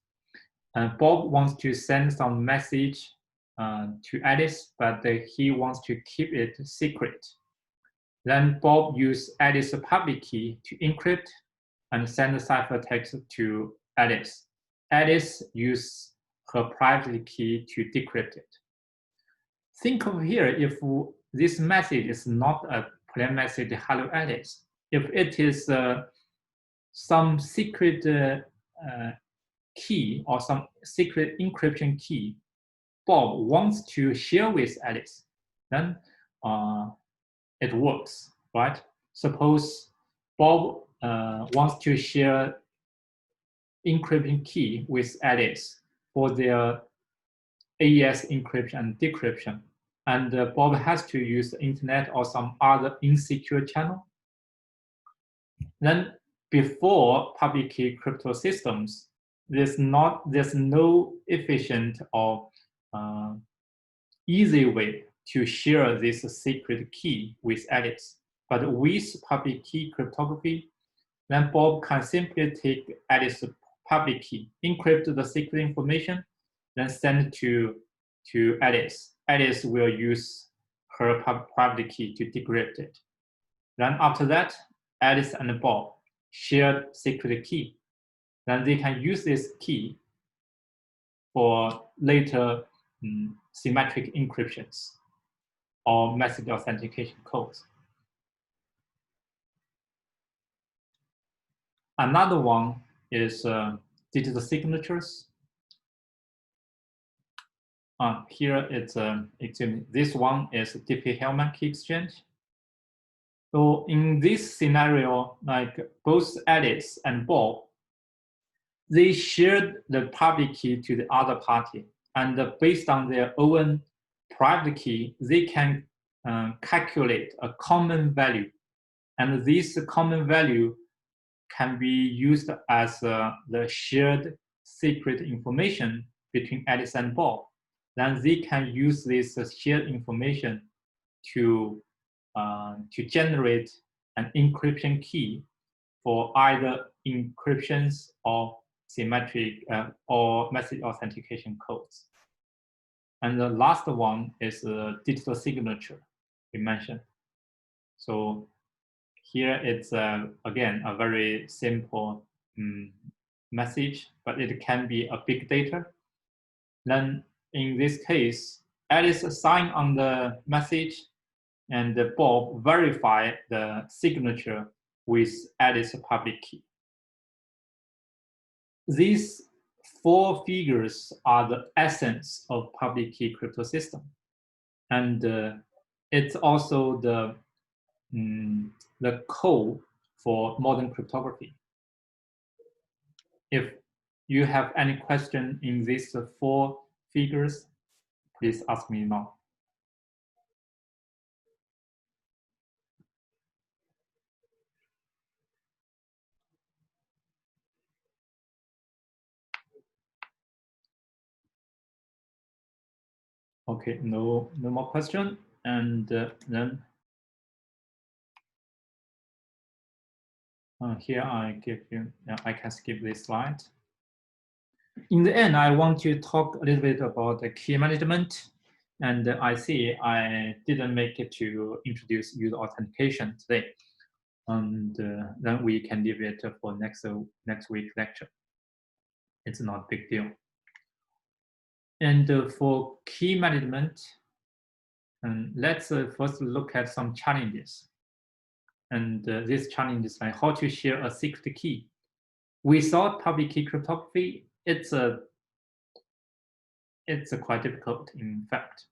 Bob wants to send some message to Alice, but he wants to keep it secret. Then Bob uses Alice's public key to encrypt and send the ciphertext to Alice. Alice uses her private key to decrypt it. Think of here, if this message is not a plain message, hello Alice. If it is some secret key or some secret encryption key Bob wants to share with Alice, then it works, right? Suppose Bob wants to share encryption key with Alice for their AES encryption and decryption, and Bob has to use the internet or some other insecure channel. Then before public key crypto systems, there's no efficient or easy way to share this secret key with Alice. But with public key cryptography, then Bob can simply take Alice's public key, encrypt the secret information, then send it to Alice. Alice will use her private key to decrypt it. Then after that, Alice and Bob share secret key. Then they can use this key for later symmetric encryptions or message authentication codes. Another one is digital signatures. Here it's this one is Diffie-Hellman Key Exchange. So in this scenario, like both Alice and Bob, they shared the public key to the other party, and based on their own private key, they can calculate a common value, and this common value can be used as the shared secret information between Alice and Bob. Then they can use this shared information to generate an encryption key for either encryptions or symmetric or message authentication codes. And the last one is digital signature we mentioned. So here it's again a very simple message, but it can be a big data. Then in this case, Alice signed on the message and Bob verify the signature with Alice's public key. These four figures are the essence of public key crypto system. And it's also the code for modern cryptography. If you have any question in these four figures, please ask me now. Okay, no more question. And then here I give you, I can skip this slide. In the end, I want to talk a little bit about the key management. And I see I didn't make it to introduce user authentication today. And then we can leave it for next week lecture. It's not a big deal. And for key management, let's first look at some challenges. And this challenge is like how to share a secret key. Without public key cryptography, it's quite difficult, in fact,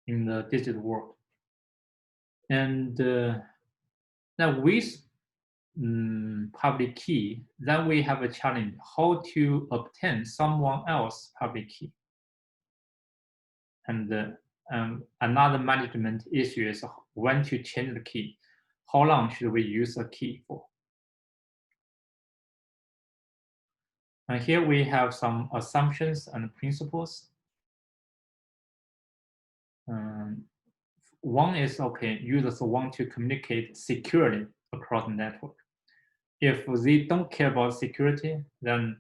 in the digital world. And now with public key, then we have a challenge how to obtain someone else's public key. And another management issue is when to change the key. How long should we use a key for? And here we have some assumptions and principles. One is, okay, users want to communicate securely across the network. If they don't care about security, then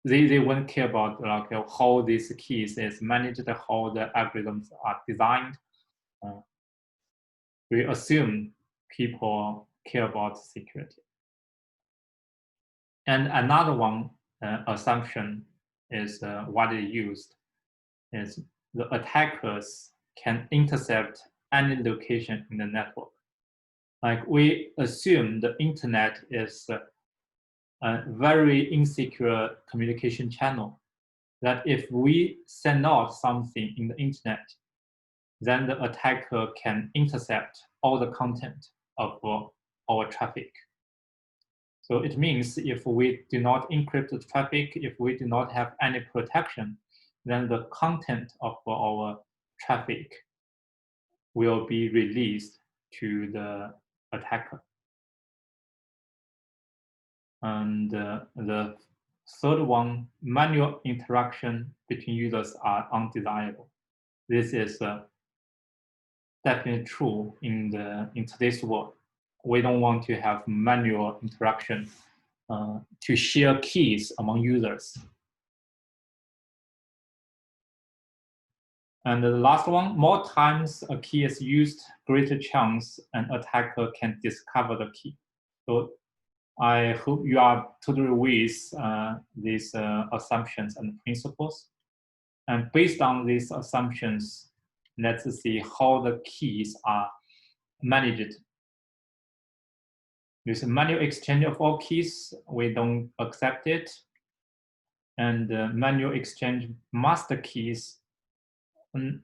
they won't care about how these keys is managed, how the algorithms are designed. We assume people care about security. And another one assumption is widely used is the attackers can intercept any location in the network. Like we assume the internet is a very insecure communication channel, that if we send out something in the internet, then the attacker can intercept all the content of our traffic. So it means if we do not encrypt the traffic, if we do not have any protection, then the content of our traffic will be released to the attacker. And the third one, manual interaction between users are undesirable. This is definitely true in today's world. We don't want to have manual interaction to share keys among users. And the last one, more times a key is used, greater chance an attacker can discover the key. So I hope you are totally with these assumptions and principles. And based on these assumptions, let's see how the keys are managed. With manual exchange of all keys, we don't accept it. And manual exchange master keys,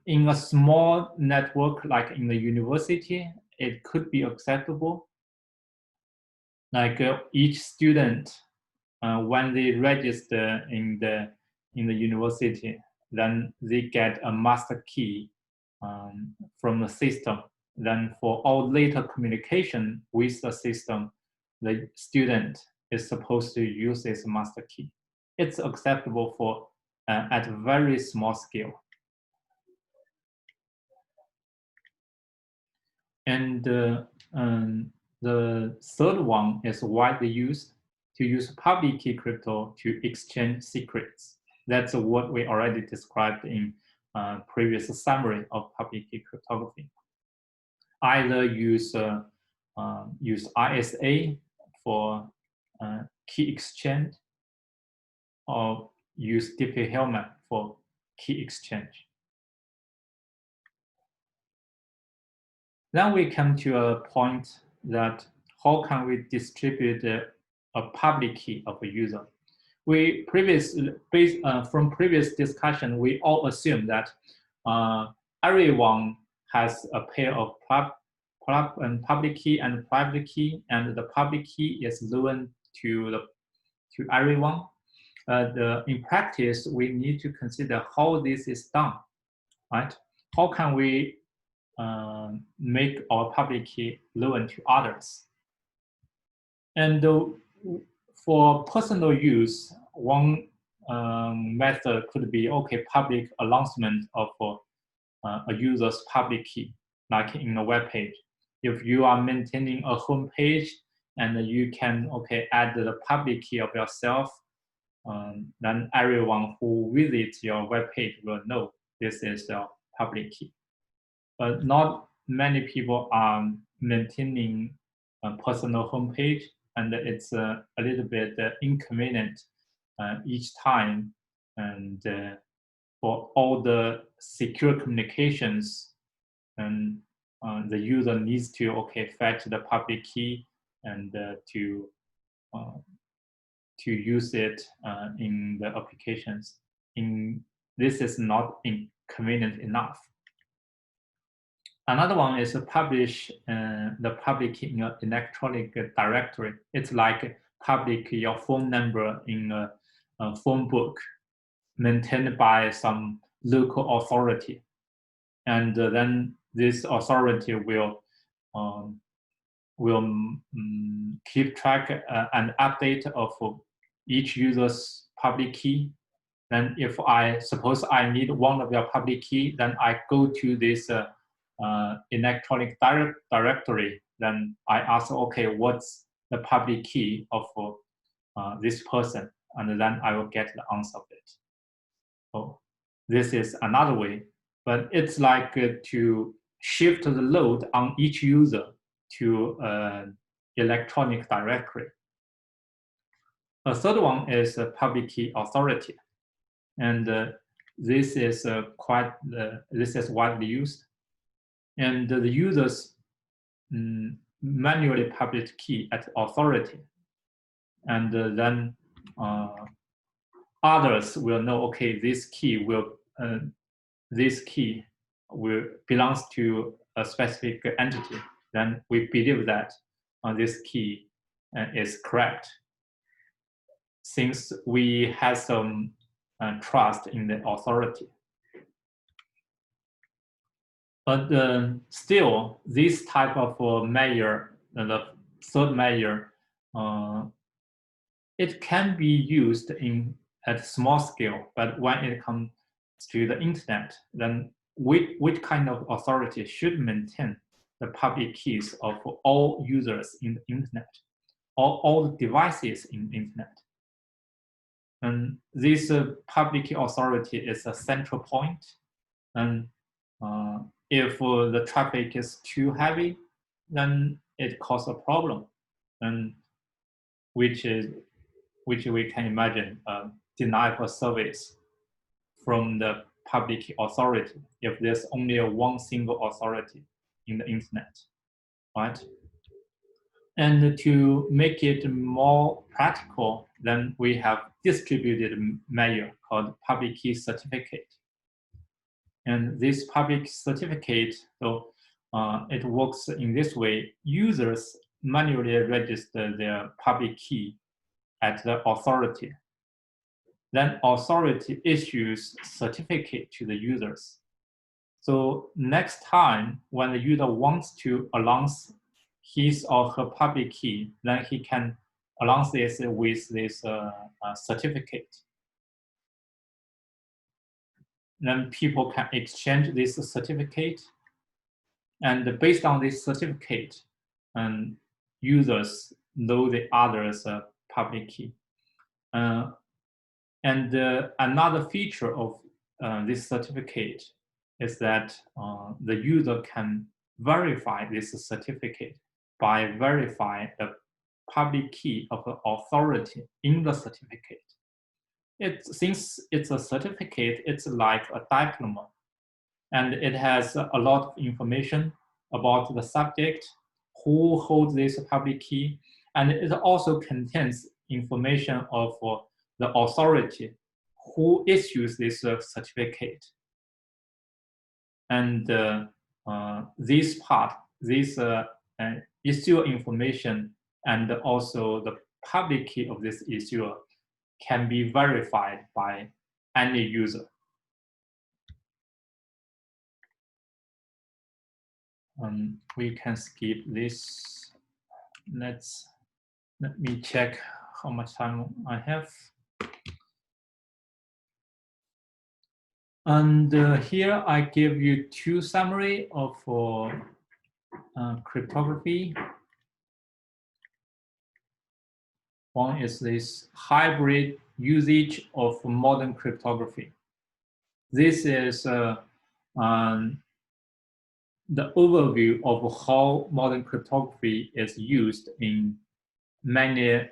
in a small network like in the university, it could be acceptable. Like each student, when they register in the university, then they get a master key from the system. Then for all later communication with the system, the student is supposed to use this master key. It's acceptable for at a very small scale. And the third one is widely used, to use public key crypto to exchange secrets. That's what we already described in previous summary of public key cryptography. Either use RSA for key exchange, or use Diffie-Hellman for key exchange. Then we come to a point that how can we distribute a public key of a user? We from previous discussion, we all assume that everyone has a pair of public key and private key, and the public key is known to everyone. In practice, we need to consider how this is done, right? How can we make our public key known to others? And for personal use, one method could be, okay, public announcement of a user's public key, like in a web page. If you are maintaining a home page and you can, okay, add the public key of yourself, then everyone who visits your web page will know this is your public key. But not many people are maintaining a personal homepage, and it's a little bit inconvenient each time. And for all the secure communications, and the user needs to, okay, fetch the public key and to use it in the applications. This is not inconvenient enough. Another one is to publish the public key in an electronic directory. It's like public your phone number in a phone book. maintained by some local authority, and then this authority will keep track and update of each user's public key. Then if I suppose I need one of your public key, then I go to this electronic directory. Then I ask, okay, what's the public key of this person? And then I will get the answer of it. So this is another way, but it's like to shift the load on each user to electronic directory. A third one is public key authority, and this is this is widely used, and the users manually publish key at authority, and then others will know, okay, this key belongs to a specific entity. Then we believe that this key is correct, since we have some trust in the authority. But still, this type of measure, the third measure, it can be used at small scale, but when it comes to the internet, then which kind of authority should maintain the public keys of all users in the internet, all the devices in the internet? And this public key authority is a central point. And if the traffic is too heavy, then it causes a problem, and which we can imagine denial of service from the public key authority if there's only one single authority in the internet, right? And to make it more practical, then we have distributed measure called public key certificate. And this public certificate, so it works in this way: users manually register their public key at the authority. Then authority issues certificate to the users. So next time when the user wants to announce his or her public key, then he can announce this with this certificate. Then people can exchange this certificate, and based on this certificate, users know the other's public key. And another feature of this certificate is that the user can verify this certificate by verifying the public key of the authority in the certificate. Since it's a certificate, it's like a diploma, and it has a lot of information about the subject, who holds this public key, and it also contains information of the authority who issues this certificate. And this issuer information and also the public key of this issuer can be verified by any user. We can skip this. Let me check how much time I have. And here I give you two summary of cryptography. One is this hybrid usage of modern cryptography. This is the overview of how modern cryptography is used in many,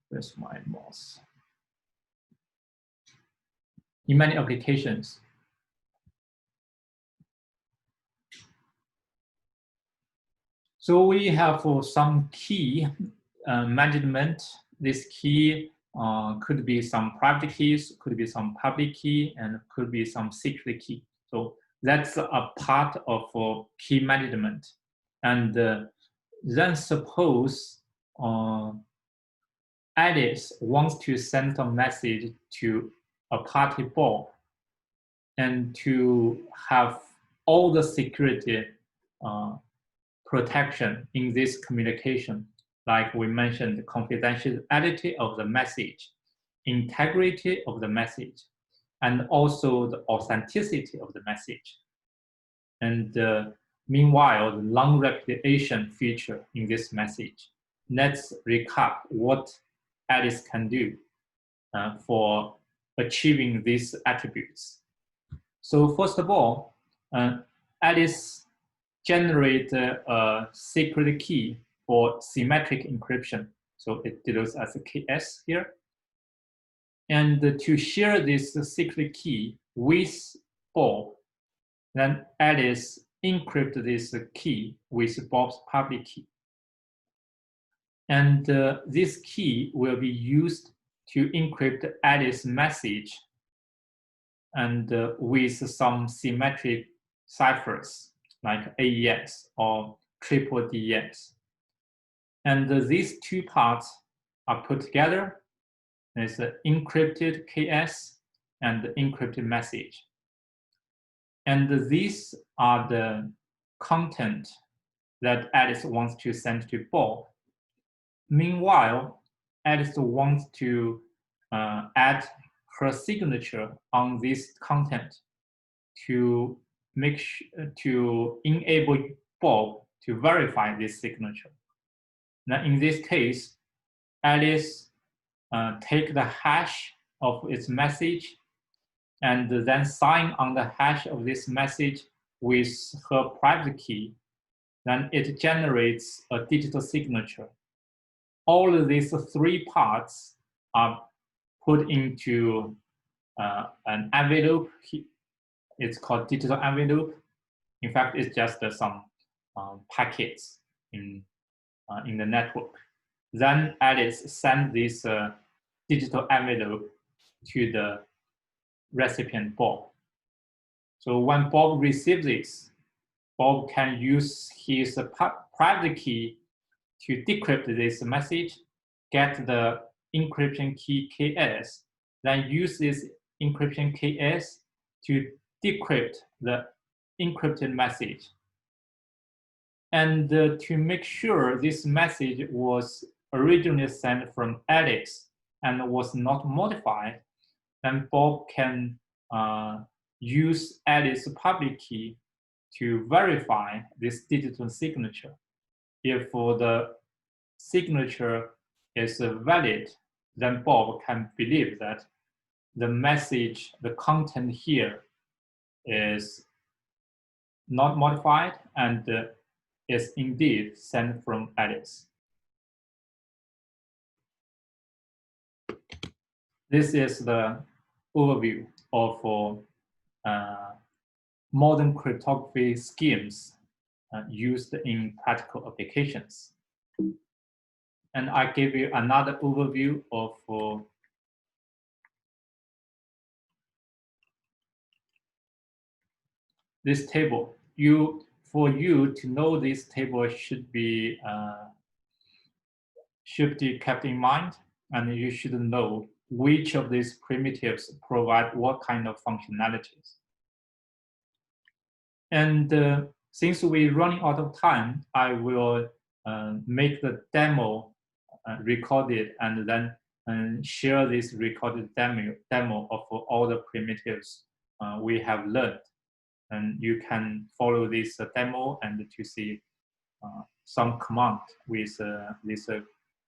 where's my mouse? In many applications. So we have some key management. This key could be some private keys, could be some public key, and could be some secret key. So that's a part of key management. And then suppose Alice wants to send a message to a party Bob and to have all the security protection in this communication, like we mentioned, the confidentiality of the message, integrity of the message, and also the authenticity of the message. And meanwhile, the long repudiation feature in this message. Let's recap what Alice can do for achieving these attributes. So first of all, Alice generates a secret key for symmetric encryption. So it denotes as a KS here. And to share this secret key with Bob, then Alice encrypts this key with Bob's public key. And this key will be used to encrypt Alice's message and with some symmetric ciphers like AES or triple DES. And these two parts are put together. There's an encrypted KS and the encrypted message. And these are the content that Alice wants to send to Bob. Meanwhile, Alice wants to add her signature on this content to enable Bob to verify this signature. Now, in this case, Alice take the hash of its message and then sign on the hash of this message with her private key. Then it generates a digital signature. All of these three parts are put into an envelope. It's called digital envelope. In fact, it's just some packets in the network. Then Alice sends this digital envelope to the recipient Bob. So when Bob receives this, Bob can use his private key to decrypt this message, get the encryption key KS, then use this encryption KS to decrypt the encrypted message. And to make sure this message was originally sent from Alice and was not modified, then Bob can use Alice's public key to verify this digital signature. If the signature is valid, then Bob can believe that the message, the content here is not modified and is indeed sent from Alice. This is the overview of modern cryptography schemes used in practical applications. And I give you another overview of this table. For you to know this table should be kept in mind, and you should know which of these primitives provide what kind of functionalities. And since we're running out of time, I will make the demo recorded and then share this recorded demo of all the primitives we have learned. And you can follow this demo and to see some command with these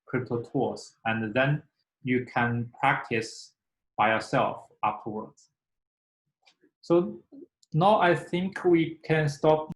crypto tools. And then you can practice by yourself afterwards. So now I think we can stop